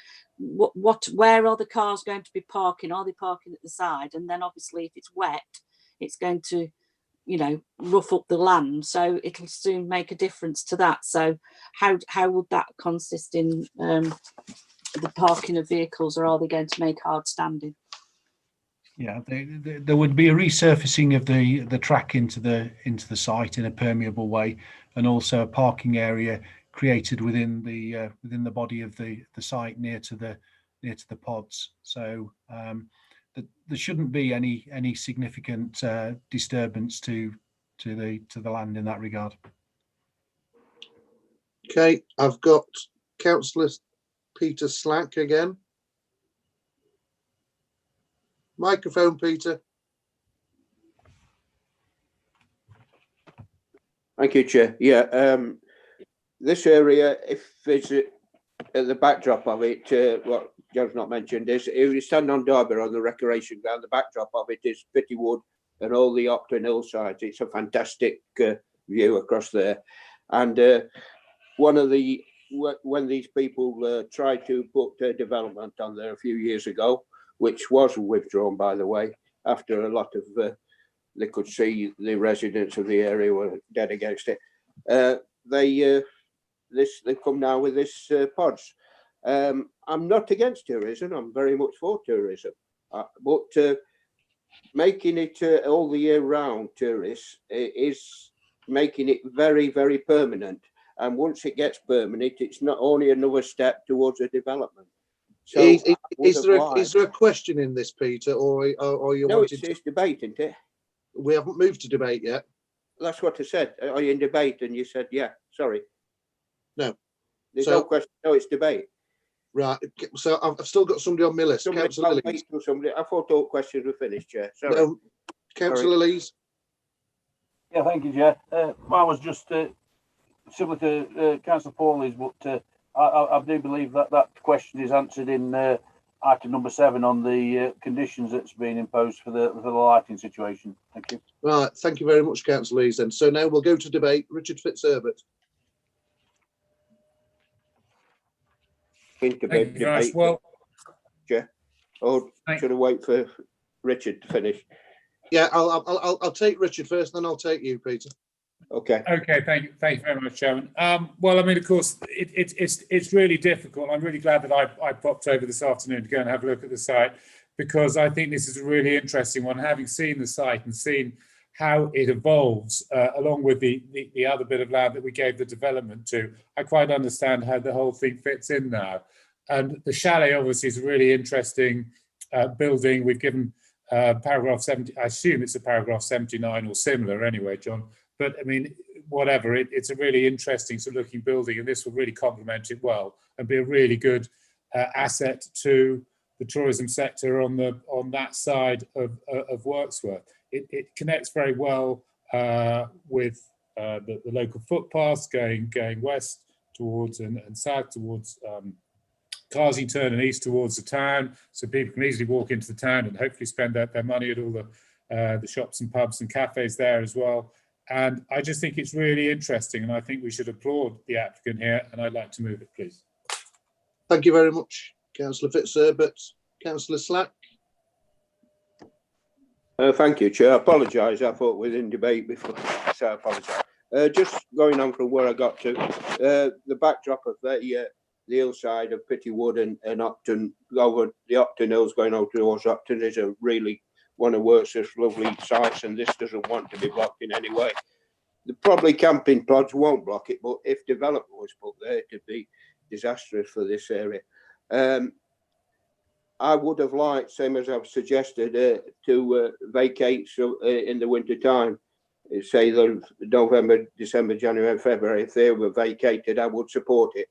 Where are the cars going to be parking? Are they parking at the side? And then obviously, if it's wet, it's going to, you know, rough up the land. So it'll soon make a difference to that. So how would that consist in the parking of vehicles, or are they going to make hard standing? Yeah, there would be a resurfacing of the track into the site in a permeable way, and also a parking area created within the body of the site near to the pods. So there shouldn't be any significant disturbance to the land in that regard. Okay, I've got Councillor Peter Slack again. Microphone, Peter. Thank you, Chair. Yeah, this area, if it's at the backdrop of it, what John's not mentioned is, if you stand on Derby on the recreation ground, the backdrop of it is Pitty Wood and all the Octon hillsides. It's a fantastic view across there. And when these people tried to put development on there a few years ago, which was withdrawn, by the way, after a lot of, they could see the residents of the area were dead against it. They've come now with this pods. I'm not against tourism. I'm very much for tourism, but making it all the year round tourists is making it very, very permanent. And once it gets permanent, it's not only another step towards a development. So is there a question in this, Peter, or you no, wanted it's debate, isn't it? We haven't moved to debate yet. That's what I said. Are you in debate? And you said, yeah, sorry. No. There's no question. No, it's debate. Right. So I've still got somebody on my list. Councillor Lees. I thought all questions were finished, Chair. Sorry. No. Councillor Lees. Yeah, thank you, Chair. I was just similar to Councillor Paulie's, but I do believe that question is answered in item number 7 on the conditions that's been imposed for the lighting situation. Thank you. Right, thank you very much, Councillor Lees. Then, so now we'll go to debate. Richard Fitzherbert. Debate. Well, yeah. Or should I wait for Richard to finish? Yeah, I'll take Richard first, then I'll take you, Peter. Okay. Okay. Thank you very much, Chairman. Well, I mean, of course, it's really difficult. I'm really glad that I popped over this afternoon to go and have a look at the site, because I think this is a really interesting one. Having seen the site and seen how it evolves along with the other bit of land that we gave the development to, I quite understand how the whole thing fits in now. And the chalet obviously is a really interesting building. We've given paragraph 70. I assume it's a paragraph 79 or similar, anyway, John. But I mean, whatever, it's a really interesting sort of looking building, and this will really complement it well and be a really good asset to the tourism sector on that side of Wirksworth. It connects very well with the local footpaths going west towards and south towards Carsington and east towards the town, so people can easily walk into the town and hopefully spend their money at all the shops and pubs and cafes there as well. And I just think it's really interesting, and I think we should applaud the applicant here, and I'd like to move it, please. Thank you very much, Councillor Fitzherbert. Councillor Slack. Thank you, Chair. I apologise. I thought we were in debate before, so I apologise. Just going on from where I got to, the backdrop of the hillside of Pitty Wood and Octon, over the Octon Hills going over towards Octon, is a really one of Wirksworth's lovely sites, and this doesn't want to be blocked in any way. Probably camping pods won't block it, but if development was put there, it would be disastrous for this area. I would have liked, same as I've suggested, to vacate in the winter time. Say the November, December, January, February. If they were vacated, I would support it,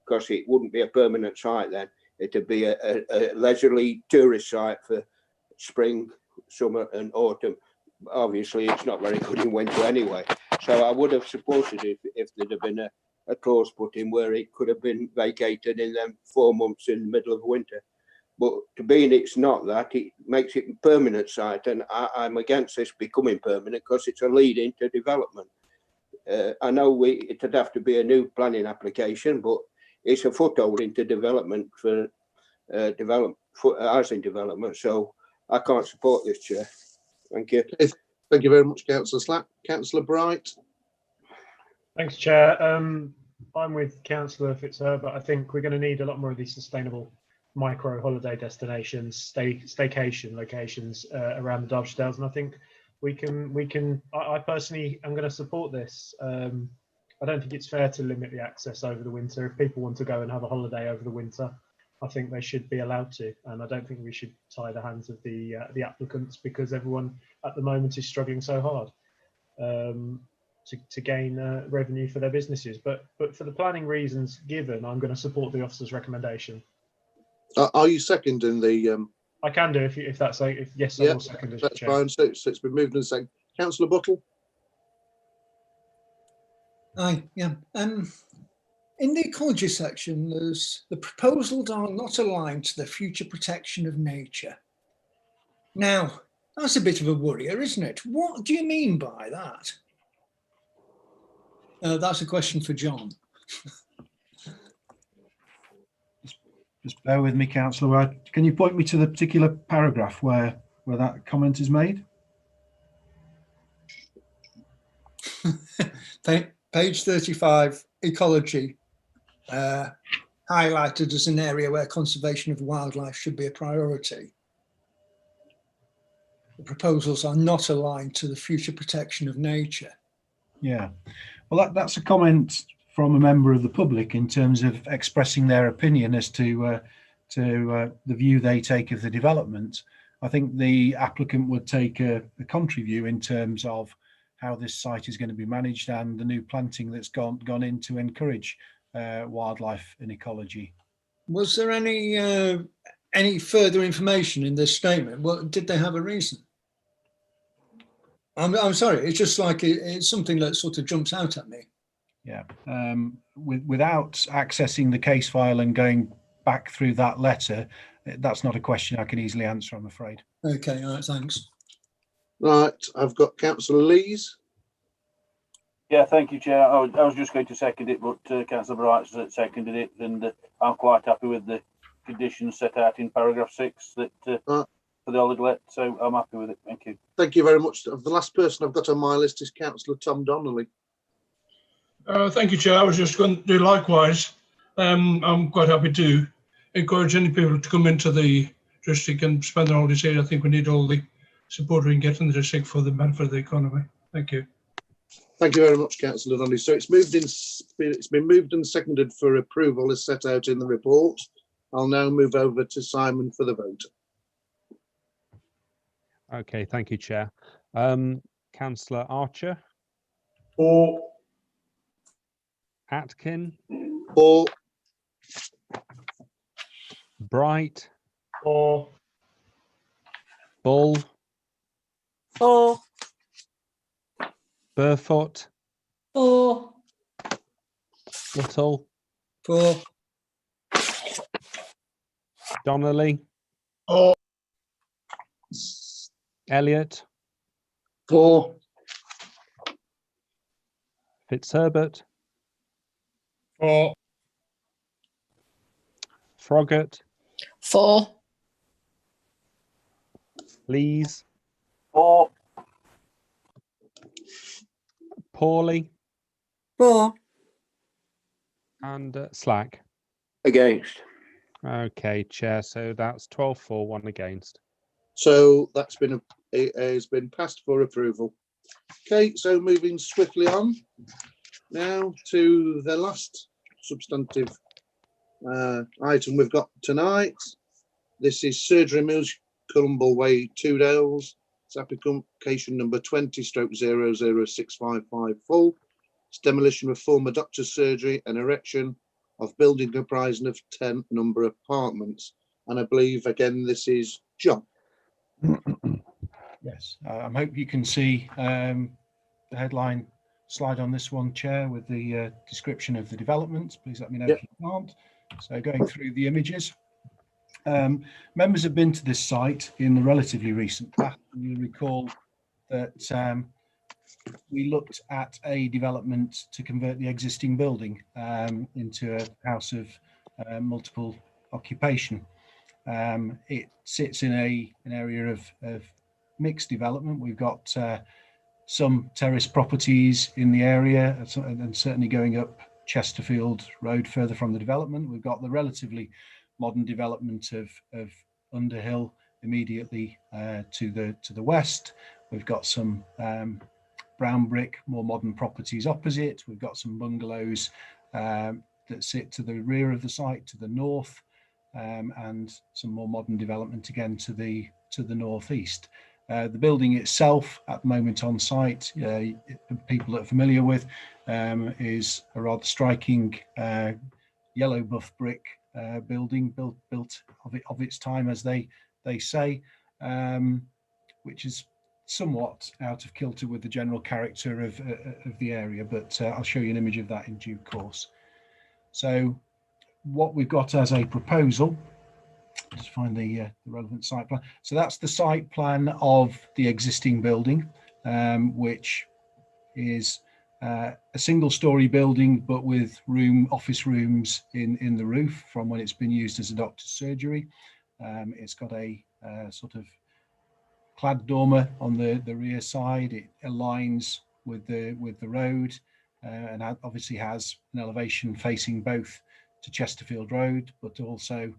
because it wouldn't be a permanent site then. It would be a leisurely tourist site for spring, summer and autumn. Obviously, it's not very good in winter anyway. So I would have supported it if there'd have been a clause put in where it could have been vacated in them 4 months in the middle of winter. But to being it's not that, it makes it a permanent site, and I'm against this becoming permanent because it's a lead into development. I know it'd have to be a new planning application, but it's a foothold into development for housing development. So I can't support this, Chair. Thank you. Thank you very much, Councillor Slack. Councillor Bright. Thanks, Chair. I'm with Councillor Fitzherbert. I think we're going to need a lot more of these sustainable micro holiday destinations, staycation locations around the Derbyshire Dales, and I think we can. I personally am going to support this. I don't think it's fair to limit the access over the winter. If people want to go and have a holiday over the winter, I think they should be allowed to, and I don't think we should tie the hands of the applicants, because everyone at the moment is struggling so hard to gain revenue for their businesses. But for the planning reasons given, I'm going to support the officer's recommendation. Are you seconding the? I can do if that's if yes, yeah, I will second it. That's fine. So it's been moved and seconded. Councillor Butler. Aye, yeah. In the ecology section, there's the proposals are not aligned to the future protection of nature. Now, that's a bit of a worrier, isn't it? What do you mean by that? That's a question for John. Just bear with me, Councillor. Can you point me to the particular paragraph where that comment is made? Page 35, ecology, highlighted as an area where conservation of wildlife should be a priority. The proposals are not aligned to the future protection of nature. Yeah, well, that's a comment from a member of the public in terms of expressing their opinion as to the view they take of the development. I think the applicant would take a contrary view in terms of how this site is going to be managed and the new planting that's gone in to encourage wildlife and ecology. Was there any further information in this statement? Well, did they have a reason? I'm sorry, it's just like it's something that sort of jumps out at me. Yeah, without accessing the case file and going back through that letter, that's not a question I can easily answer, I'm afraid. Okay, all right, thanks. Right, I've got Councillor Lees. Yeah, thank you, Chair. I was just going to second it, but Councillor Bright seconded it, and I'm quite happy with the conditions set out in paragraph 6 that for the holiday let, so I'm happy with it. Thank you. Thank you very much. The last person I've got on my list is Councillor Tom Donnelly. Thank you, Chair. I was just going to do likewise. I'm quite happy to encourage any people to come into the district and spend their holidays here. I think we need all the support we can get in the district for the benefit of the economy. Thank you. Thank you very much, Councillor Donnelly. So it's been moved and seconded for approval as set out in the report. I'll now move over to Simon for the vote. Okay, thank you, Chair. Councillor Archer. For. Atkin. For. Bright. For. Bull. For. Burfoot. For. Whittle. For. Donnelly. For. Elliott. For. Fitzherbert. For. Froggatt. For. Lees. For. Paulie. For. And Slack. Against. Okay, Chair. So that's 12 for, 1 against. So that's has been passed for approval. Okay, so moving swiftly on now to the last substantive item we've got tonight. This is Surgery Mills, Columbell Way, 2 Dales. It's application number 20/006554 full. It's demolition of former doctor's surgery and erection of building comprising of 10 number of apartments. And I believe again this is John. Yes, I hope you can see the headline slide on this one, Chair, with the description of the development. Please let me know Yep. if you can't. So going through the images. Members have been to this site in the relatively recent past. You'll recall that we looked at a development to convert the existing building into a house of multiple occupation. It sits in an area of mixed development. We've got some terrace properties in the area, and certainly going up Chesterfield Road further from the development. We've got the relatively modern development of Underhill immediately to the west. We've got some brown brick, more modern properties opposite. We've got some bungalows that sit to the rear of the site to the north, and some more modern development again to the northeast. The building itself at the moment on site, people that are familiar with, is a rather striking yellow buff brick building built of its time, as they say, which is somewhat out of kilter with the general character of the area, but I'll show you an image of that in due course. So what we've got as a proposal, just find the relevant site plan. So that's the site plan of the existing building, which is a single-story building, but with office rooms in the roof from when it's been used as a doctor's surgery. It's got a sort of clad dormer on the rear side. It aligns with the road, and obviously has an elevation facing both to Chesterfield Road, but also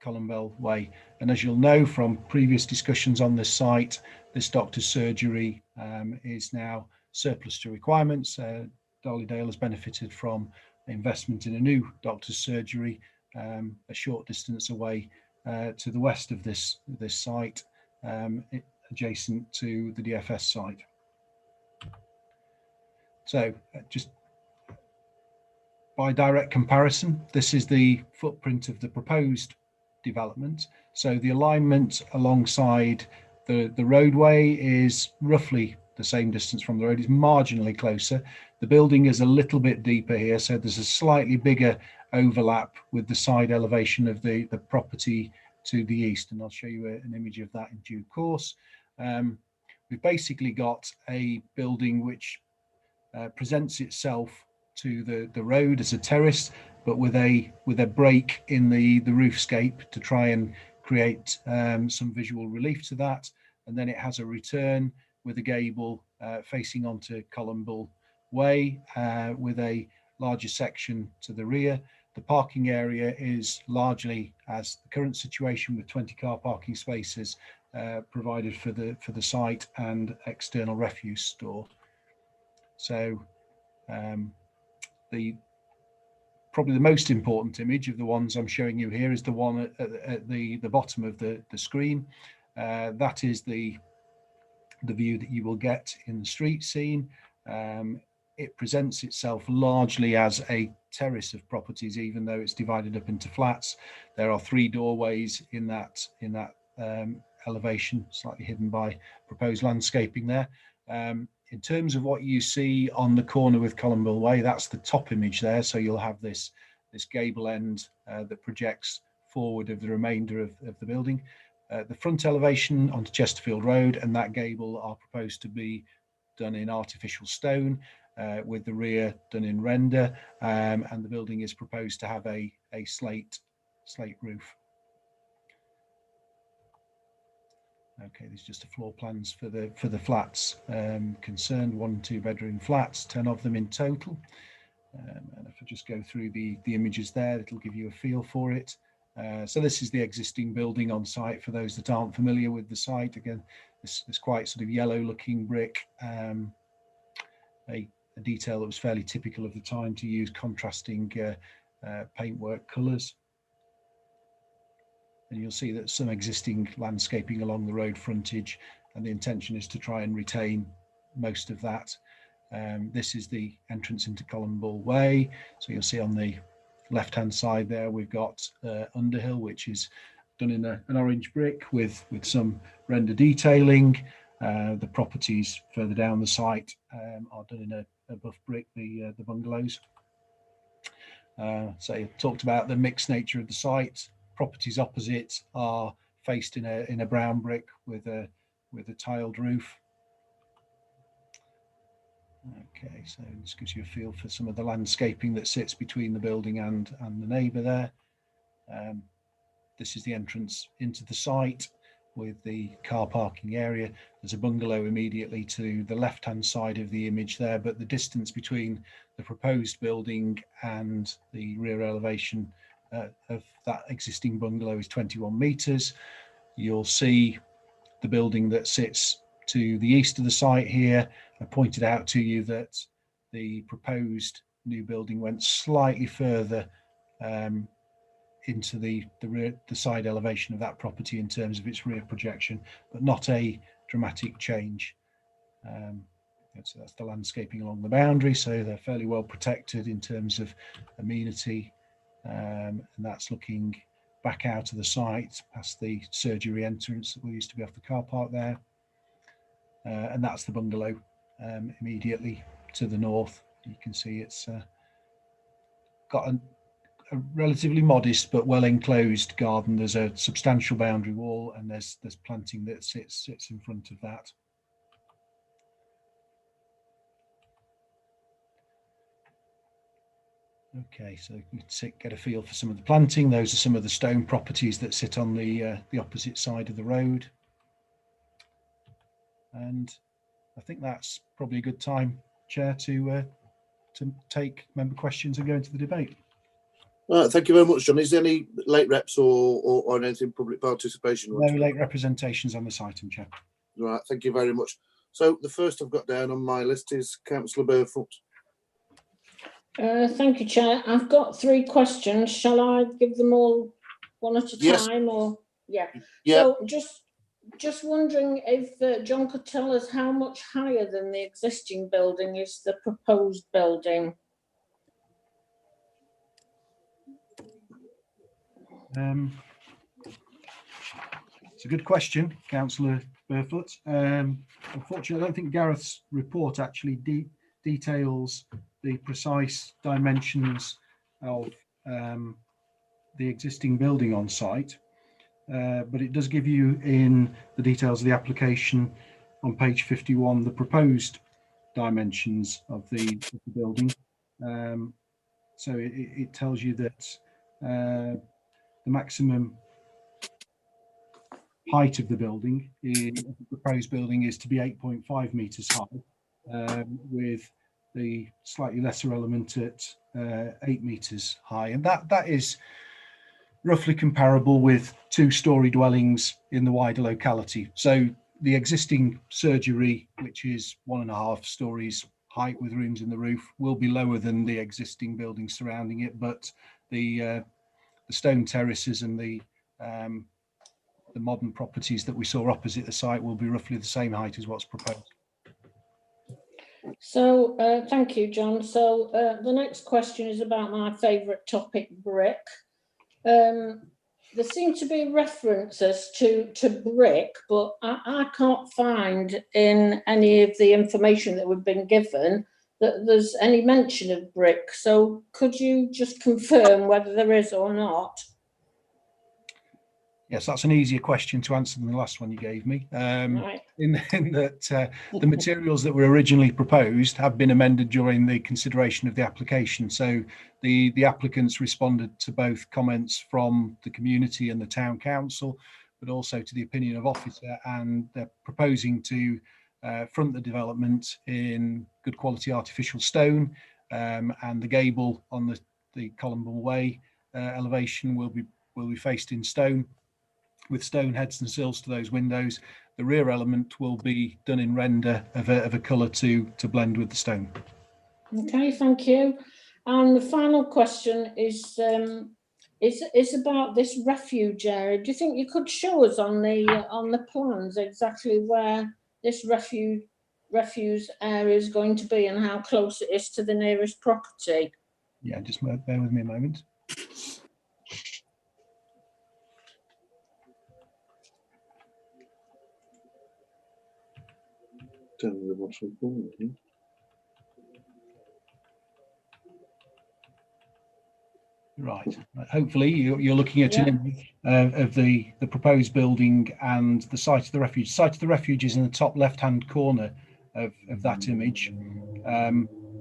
Columbell Way. And as you'll know from previous discussions on this site, this doctor's surgery is now surplus to requirements. Darley-Dale has benefited from investment in a new doctor's surgery a short distance away to the west of this site, adjacent to the DFS site. So just by direct comparison, this is the footprint of the proposed development. So the alignment alongside the roadway is roughly the same distance from the road. It's marginally closer. The building is a little bit deeper here, so there's a slightly bigger overlap with the side elevation of the property to the east, and I'll show you an image of that in due course. We've basically got a building which presents itself to the road as a terrace, but with a break in the roofscape to try and create some visual relief to that. And then it has a return with a gable facing onto Columbell Way, with a larger section to the rear. The parking area is largely as the current situation, with 20 car parking spaces provided for the site and external refuse store. So probably the most important image of the ones I'm showing you here is the one at the bottom of the screen. That is the view that you will get in the street scene. It presents itself largely as a terrace of properties, even though it's divided up into flats. There are 3 doorways in that elevation, slightly hidden by proposed landscaping there. In terms of what you see on the corner with Columbell Way, that's the top image there. So you'll have this gable end that projects forward of the remainder of the building. The front elevation onto Chesterfield Road and that gable are proposed to be done in artificial stone, with the rear done in render, and the building is proposed to have a slate roof. Okay, these are just the floor plans for the flats concerned. 1 and 2 bedroom flats, 10 of them in total. And if I just go through the images there, it'll give you a feel for it. So this is the existing building on site for those that aren't familiar with the site. Again, this quite sort of yellow looking brick, a detail that was fairly typical of the time to use contrasting paintwork colours. And you'll see that some existing landscaping along the road frontage, and the intention is to try and retain most of that. This is the entrance into Columbell Way. So you'll see on the left-hand side there, we've got Underhill, which is done in an orange brick with some render detailing. The properties further down the site are done in a buff brick, the bungalows. So you talked about the mixed nature of the site. Properties opposite are faced in a brown brick with a tiled roof. Okay, so this gives you a feel for some of the landscaping that sits between the building and the neighbour there. This is the entrance into the site with the car parking area. There's a bungalow immediately to the left-hand side of the image there, but the distance between the proposed building and the rear elevation of that existing bungalow is 21 metres. You'll see the building that sits to the east of the site here. I pointed out to you that the proposed new building went slightly further into the side elevation of that property in terms of its rear projection, but not a dramatic change. So that's the landscaping along the boundary, so they're fairly well protected in terms of amenity, and that's looking back out of the site past the surgery entrance that we used to be off the car park there, and that's the bungalow immediately to the north. You can see it's got a relatively modest but well enclosed garden. There's a substantial boundary wall, and there's planting that sits in front of that. Okay, so you can get a feel for some of the planting. Those are some of the stone properties that sit on the opposite side of the road. And I think that's probably a good time, Chair, to take member questions and go into the debate. All right, thank you very much, John. Is there any late reps or anything public participation? No late representations on this item, Chair. All right, thank you very much. So the first I've got down on my list is Councillor Burfoot. Thank you, Chair. I've got 3 questions. Shall I give them all one at a time, or yeah? So just wondering if John could tell us how much higher than the existing building is the proposed building? It's a good question, Councillor Burfoot. Unfortunately, I don't think Gareth's report actually details the precise dimensions of the existing building on site, but it does give you in the details of the application on page 51 the proposed dimensions of the building. So it tells you that the maximum height of the building, the proposed building, is to be 8.5 metres high, with the slightly lesser element at 8 metres high, and that is roughly comparable with 2-storey dwellings in the wider locality. So the existing surgery, which is 1.5 stories height with rooms in the roof, will be lower than the existing building surrounding it, but the stone terraces and the modern properties that we saw opposite the site will be roughly the same height as what's proposed. So thank you, John. So the next question is about my favourite topic, brick. There seem to be references to brick, but I can't find in any of the information that we've been given that there's any mention of brick. So could you just confirm whether there is or not? Yes, that's an easier question to answer than the last one you gave me. Right. In that the materials that were originally proposed have been amended during the consideration of the application. So the applicants responded to both comments from the community and the town council, but also to the opinion of officer, and they're proposing to front the development in good quality artificial stone, and the gable on the Columbell Way elevation will be faced in stone, with stone heads and sills to those windows. The rear element will be done in render of a colour to blend with the stone. Okay, thank you. And the final question is about this refuge area. Do you think you could show us on the plans exactly where this refuse area is going to be and how close it is to the nearest property? Yeah, just bear with me a moment. Down in the bottom corner, I think. Right. Hopefully you're looking at an image of the proposed building and the site of the refuge. Site of the refuge is in the top left-hand corner of that image.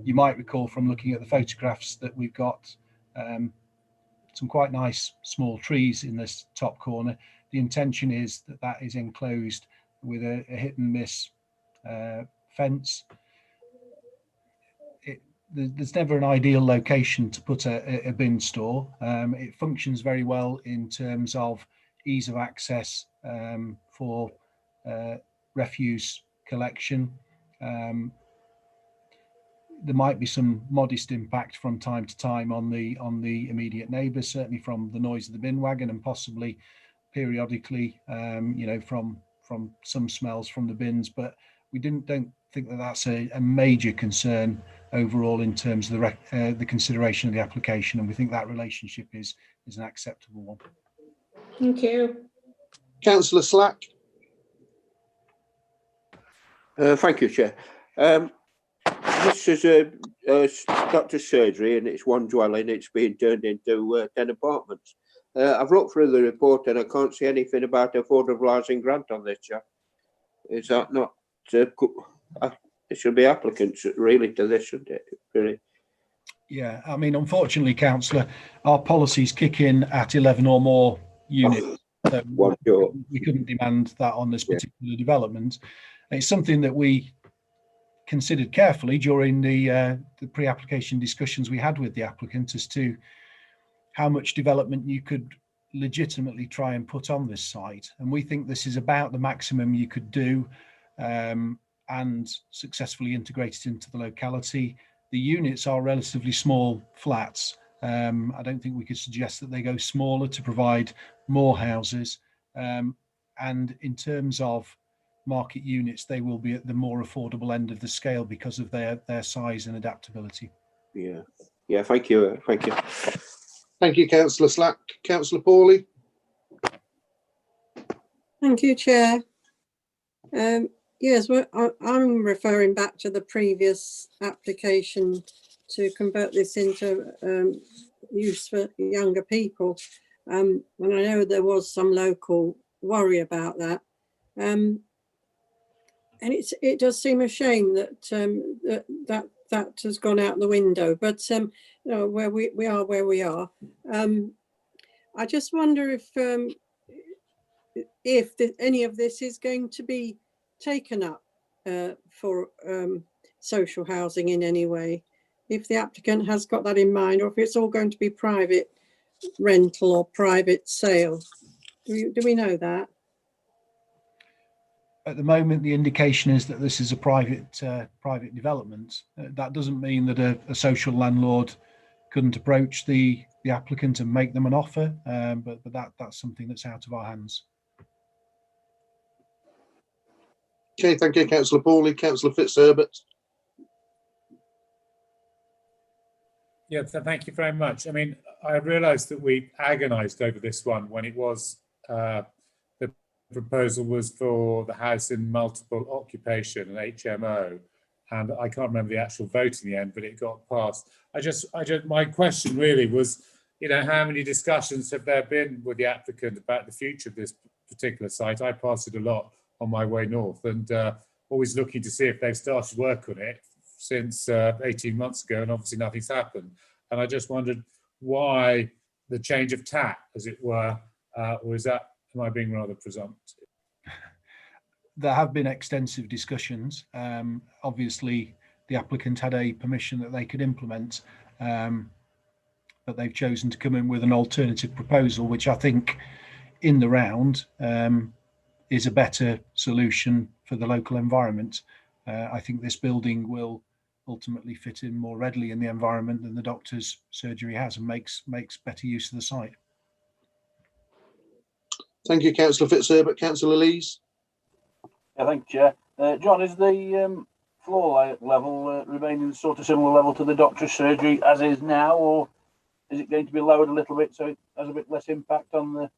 You might recall from looking at the photographs that we've got some quite nice small trees in this top corner. The intention is that that is enclosed with a hit and miss fence. There's never an ideal location to put a bin store. It functions very well in terms of ease of access for refuse collection. There might be some modest impact from time to time on the immediate neighbours, certainly from the noise of the bin wagon, and possibly periodically, from some smells from the bins. But we don't think that that's a major concern overall in terms of the consideration of the application, and we think that relationship is an acceptable one. Thank you. Councillor Slack. Thank you, Chair. This is a doctor's surgery, and it's one dwelling. It's being turned into 10 apartments. I've looked through the report and I can't see anything about affordable housing grant on this, Chair. Is that not? It should be applicants really to this, shouldn't it? Really? Yeah, I mean, unfortunately, Councillor, our policies kick in at 11 or more units. So we couldn't demand that on this particular development. It's something that we considered carefully during the pre-application discussions we had with the applicant as to how much development you could legitimately try and put on this site. And we think this is about the maximum you could do and successfully integrate it into the locality. The units are relatively small flats. I don't think we could suggest that they go smaller to provide more houses. And in terms of market units, they will be at the more affordable end of the scale because of their size and adaptability. Yeah, thank you. Thank you, Councillor Slack. Councillor Paulie. Thank you, Chair. Yes, I'm referring back to the previous application to convert this into use for younger people. And I know there was some local worry about that. And it does seem a shame that that has gone out the window. But where we are where we are. I just wonder if any of this is going to be taken up for social housing in any way, if the applicant has got that in mind, or if it's all going to be private rental or private sale. Do we know that? At the moment, the indication is that this is a private development. That doesn't mean that a social landlord couldn't approach the applicant and make them an offer, but that's something that's out of our hands. Okay, thank you, Councillor Paulie. Councillor Fitzherbert. Yeah, so thank you very much. I mean, I realised that we agonised over this one when it was the proposal was for the house in multiple occupation, an HMO, and I can't remember the actual vote in the end, but it got passed. My question really was, how many discussions have there been with the applicant about the future of this particular site? I pass it a lot on my way north, and always looking to see if they've started work on it since 18 months ago, and obviously nothing's happened. And I just wondered why the change of tack, as it were, or am I being rather presumptive? There have been extensive discussions. Obviously, the applicant had a permission that they could implement, but they've chosen to come in with an alternative proposal, which I think in the round is a better solution for the local environment. I think this building will ultimately fit in more readily in the environment than the doctor's surgery has, and makes better use of the site. Thank you, Councillor Fitzherbert. Councillor Lees. Yeah, thank you, Chair. John, is the floor level remaining sort of similar level to the doctor's surgery as is now, or is it going to be lowered a little bit so it has a bit less impact on the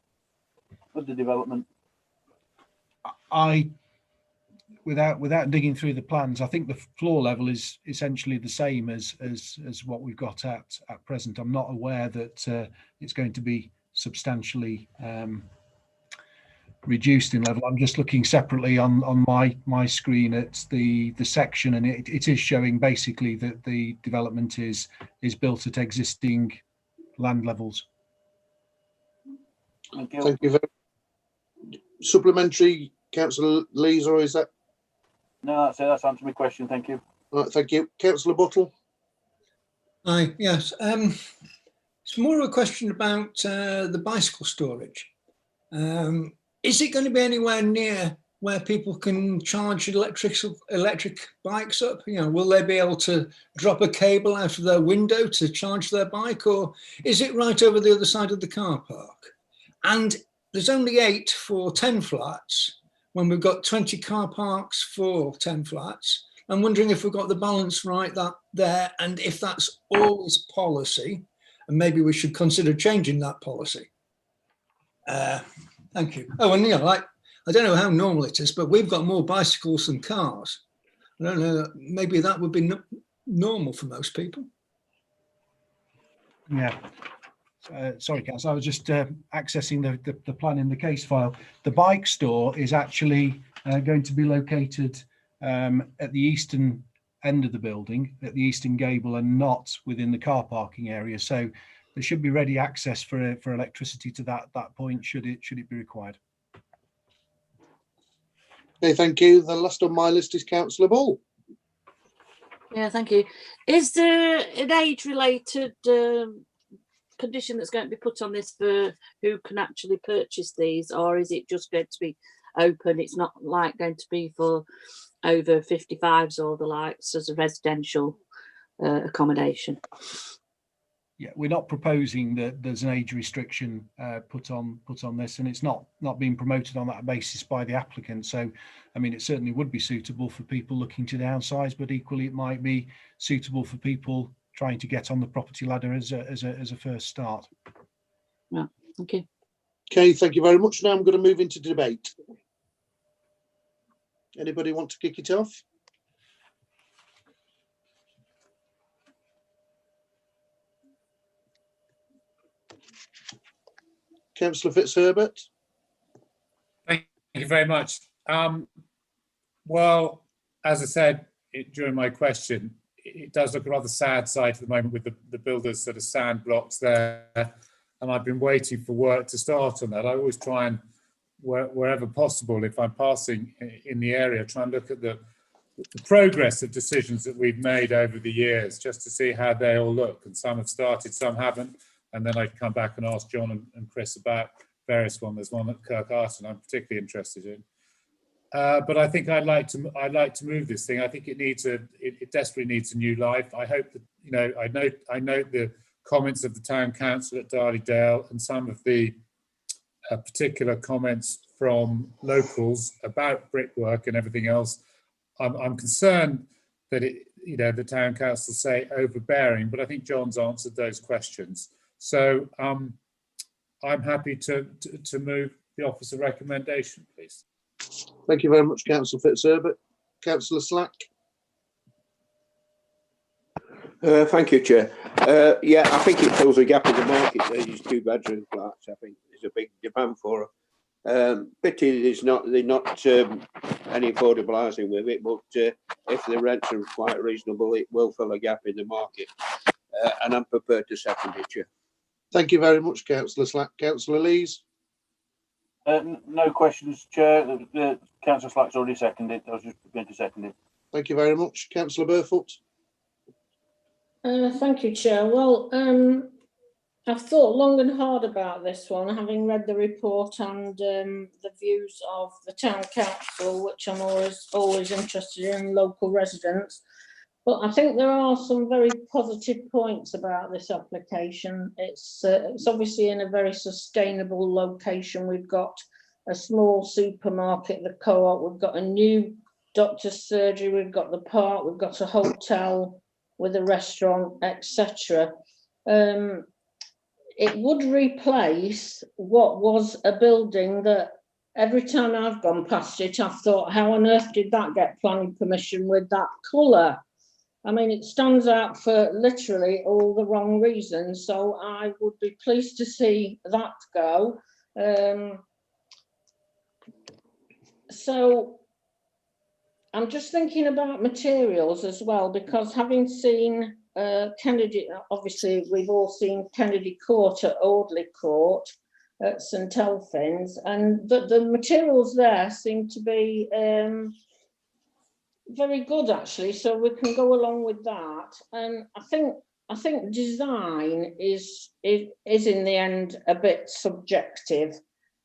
development? without digging through the plans, I think the floor level is essentially the same as what we've got at present. I'm not aware that it's going to be substantially reduced in level. I'm just looking separately on my screen at the section, and it is showing basically that the development is built at existing land levels. Thank you. Thank you very much. Supplementary, Councillor Lees, or is that? No, that's it. That's answered my question. Thank you. All right, thank you. Councillor Butler. Aye, yes. It's more of a question about the bicycle storage. Is it going to be anywhere near where people can charge electric bikes up? You know, will they be able to drop a cable out of their window to charge their bike, or is it right over the other side of the car park? And there's only 8 for 10 flats when we've got 20 car parks for 10 flats. I'm wondering if we've got the balance right there, and if that's always policy, and maybe we should consider changing that policy. Thank you. Oh, and you know, like, I don't know how normal it is, but we've got more bicycles than cars. I don't know, maybe that would be normal for most people. Yeah. Sorry, Councillor, I was just accessing the plan in the case file. The bike store is actually going to be located at the eastern end of the building, at the eastern gable, and not within the car parking area. So there should be ready access for electricity to that point, should it be required. Okay, thank you. The last on my list is Councillor Ball. Yeah, thank you. Is there an age-related condition that's going to be put on this for who can actually purchase these, or is it just going to be open? It's not like going to be for over 55s or the likes as a residential accommodation. Yeah, we're not proposing that there's an age restriction put on this, and it's not being promoted on that basis by the applicant. So, I mean, it certainly would be suitable for people looking to downsize, but equally it might be suitable for people trying to get on the property ladder as a first start. Yeah, thank you. Okay, thank you very much. Now I'm going to move into debate. Anybody want to kick it off? Councillor Fitzherbert. Thank you very much. Well, as I said during my question, it does look a rather sad sight at the moment with the builders' sort of sand blocks there, and I've been waiting for work to start on that. I always try and, wherever possible, if I'm passing in the area, try and look at the progress of decisions that we've made over the years, just to see how they all look. And some have started, some haven't. And then I'd come back and ask John and Chris about various ones. There's one at Kirkharton I'm particularly interested in. But I think I'd like to move this thing. I think it desperately needs a new life. I hope that, you know, I note the comments of the town council at Darley-Dale and some of the particular comments from locals about brickwork and everything else. I'm concerned that the town council say overbearing, but I think John's answered those questions. So I'm happy to move the officer recommendation, please. Thank you very much, Councillor Fitzherbert. Councillor Slack. Thank you, Chair. Yeah, I think it fills a gap in the market. These 2-bedroom flats, I think there's a big demand for them. Pity they're not any affordable housing with it, but if the rents are quite reasonable, it will fill a gap in the market. And I'm prepared to second it, Chair. Thank you very much, Councillor Slack. Councillor Lees. No questions, Chair. Councillor Slack's already seconded. I was just going to second it. Thank you very much. Councillor Burfoot. Thank you, Chair. Well, I've thought long and hard about this one, having read the report and the views of the town council, which I'm always interested in, local residents. But I think there are some very positive points about this application. It's obviously in a very sustainable location. We've got a small supermarket, the Co-op, we've got a new doctor's surgery, we've got the park, we've got a hotel with a restaurant, etc. It would replace what was a building that every time I've gone past it, I've thought, how on earth did that get planning permission with that colour? I mean, it stands out for literally all the wrong reasons. So I would be pleased to see that go. So I'm just thinking about materials as well, because having seen Kennedy, obviously we've all seen Kennedy Court at Audley Court at St Elphin's, and the materials there seem to be very good actually, so we can go along with that. And I think design is in the end a bit subjective,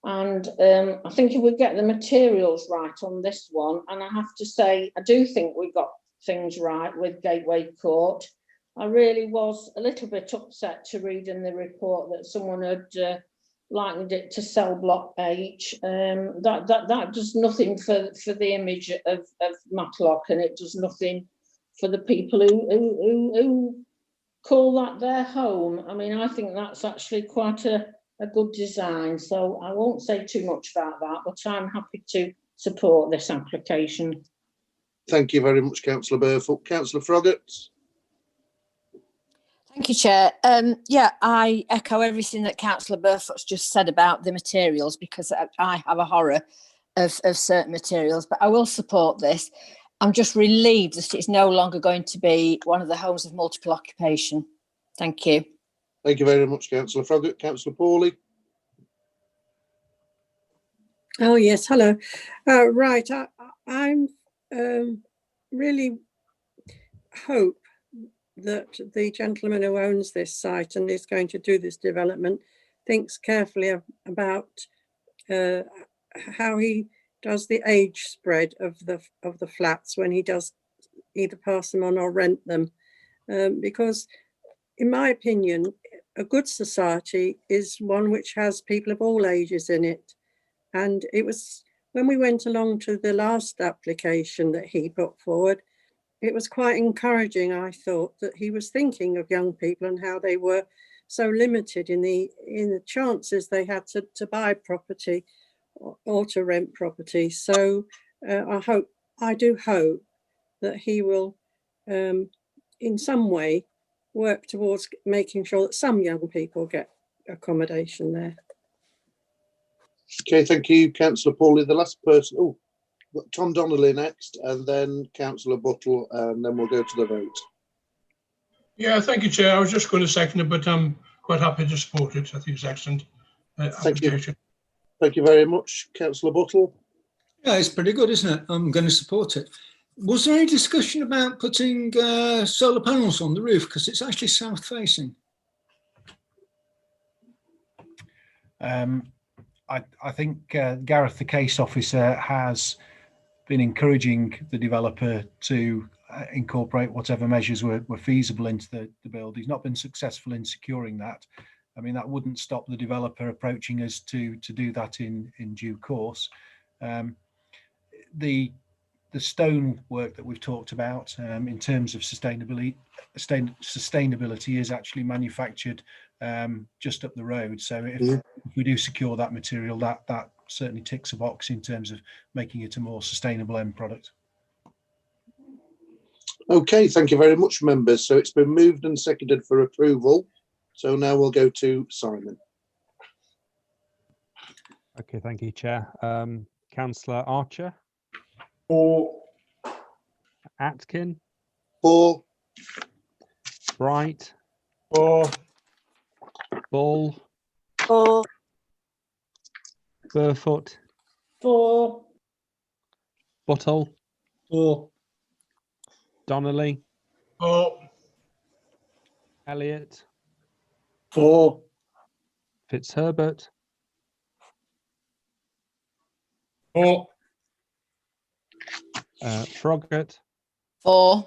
and I think if we get the materials right on this one, and I have to say I do think we got things right with Gateway Court. I really was a little bit upset to read in the report that someone had likened it to cell block H. That does nothing for the image of Matlock, and it does nothing for the people who call that their home. I mean, I think that's actually quite a good design, so I won't say too much about that, but I'm happy to support this application. Thank you very much, Councillor Burfoot. Councillor Froggatt. Thank you, Chair. Yeah, I echo everything that Councillor Burfoot's just said about the materials, because I have a horror of certain materials, but I will support this. I'm just relieved that it's no longer going to be one of the homes of multiple occupation. Thank you. Thank you very much, Councillor Froggatt. Councillor Paulie. Oh yes, hello. Right, I'm really hope that the gentleman who owns this site and is going to do this development thinks carefully about how he does the age spread of the flats when he does either pass them on or rent them, because in my opinion a good society is one which has people of all ages in it. And it was when we went along to the last application that he put forward, it was quite encouraging, I thought, that he was thinking of young people and how they were so limited in the chances they had to buy property or to rent property. So I do hope that he will in some way work towards making sure that some young people get accommodation there. Okay, thank you, Councillor Paulie. The last person, oh, Tom Donnelly next, and then Councillor Butler, and then we'll go to the vote. Yeah, thank you, Chair. I was just going to second it, but I'm quite happy to support it. I think it's excellent. Thank you. Thank you very much, Councillor Butler. Yeah, it's pretty good, isn't it? I'm going to support it. Was there any discussion about putting solar panels on the roof, because it's actually south facing? I think Gareth, the case officer, has been encouraging the developer to incorporate whatever measures were feasible into the build. He's not been successful in securing that. I mean, that wouldn't stop the developer approaching us to do that in due course. The stone work that we've talked about in terms of sustainability is actually manufactured just up the road. So if we do secure that material, that certainly ticks a box in terms of making it a more sustainable end product. Okay, thank you very much, members. So it's been moved and seconded for approval. So now we'll go to Simon. Okay, thank you, Chair. Councillor Archer. For. Atkin. For. Bright. For. Ball. For. Burfoot. For. Buttle. For. Donnelly. For. Elliott. For. Fitzherbert. For. Froggatt. For.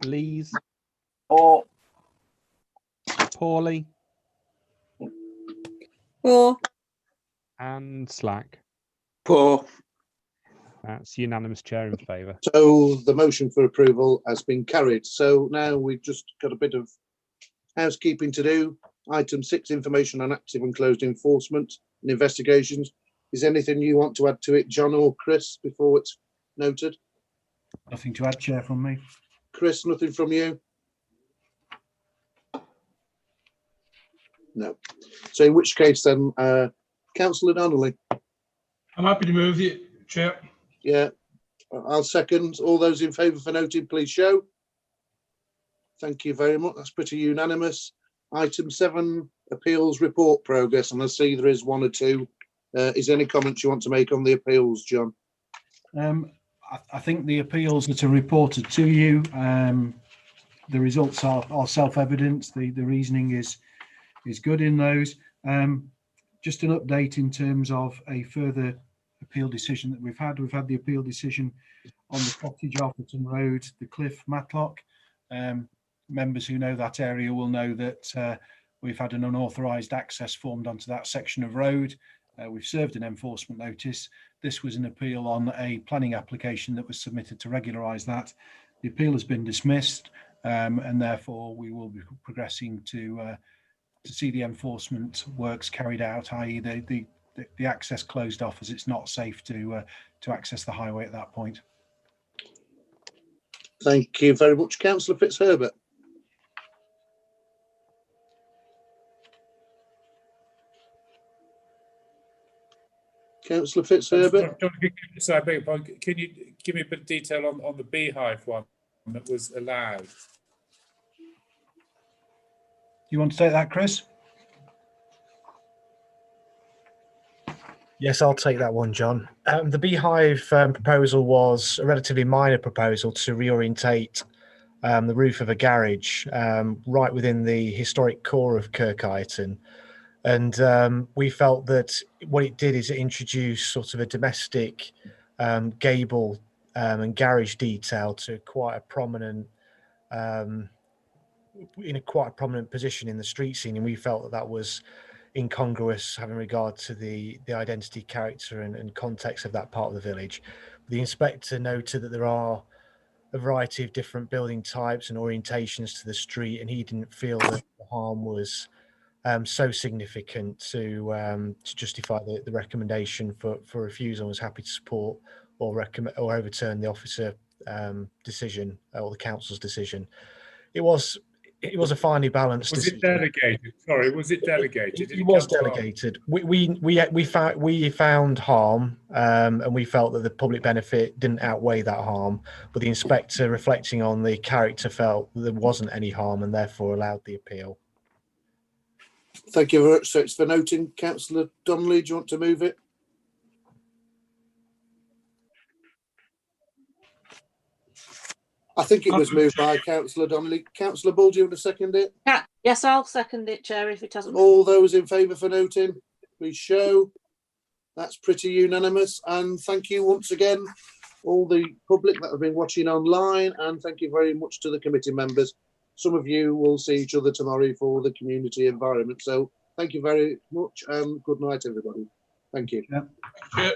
Lees. For. Paulie. For. And Slack. For. That's unanimous, Chair, in favour. So the motion for approval has been carried. So now we've just got a bit of housekeeping to do. Item 6, information on active and closed enforcement and investigations. Is anything you want to add to it, John or Chris, before it's noted? Nothing to add, Chair, from me. Chris, nothing from you? No. So in which case then, Councillor Donnelly? I'm happy to move it, Chair. Yeah, I'll second. All those in favour for noting, please show. Thank you very much. That's pretty unanimous. Item 7, appeals report progress, and I see there is one or two. Is there any comments you want to make on the appeals, John? I think the appeals that are reported to you, the results are self-evident. The reasoning is good in those. Just an update in terms of a further appeal decision that we've had. We've had the appeal decision on the cottage, Hulland Road, the Cliff, Matlock. Members who know that area will know that we've had an unauthorised access formed onto that section of road. We've served an enforcement notice. This was an appeal on a planning application that was submitted to regularise that. The appeal has been dismissed, and therefore we will be progressing to see the enforcement works carried out, i.e. the access closed off, as it's not safe to access the highway at that point. Thank you very much, Councillor Fitzherbert. Councillor Fitzherbert. Sorry, I beg your pardon. Can you give me a bit of detail on the beehive one that was allowed? You want to take that, Chris? Yes, I'll take that one, John. The beehive proposal was a relatively minor proposal to reorientate the roof of a garage right within the historic core of Kirkhighton. And we felt that what it did is it introduced sort of a domestic gable and garage detail to quite a prominent, in a quite a prominent position in the street scene, and we felt that that was incongruous having regard to the identity, character and context of that part of the village. The inspector noted that there are a variety of different building types and orientations to the street, and he didn't feel that the harm was so significant to justify the recommendation for refusal. Was happy to support or overturn the officer decision or the council's decision. It was a finely balanced decision. Was it delegated? Sorry, was it delegated? It was delegated. We found harm, and we felt that the public benefit didn't outweigh that harm. But the inspector, reflecting on the character, felt that there wasn't any harm and therefore allowed the appeal. Thank you very much. So it's for noting. Councillor Donnelly, do you want to move it? I think it was moved by Councillor Donnelly. Councillor Bull, do you want to second it? Yeah, yes, I'll second it, Chair, if it hasn't. All those in favour for noting, please show. That's pretty unanimous. And thank you once again, all the public that have been watching online, and thank you very much to the committee members. Some of you will see each other tomorrow for the community environment. So thank you very much and good night, everybody. Thank you. Yeah.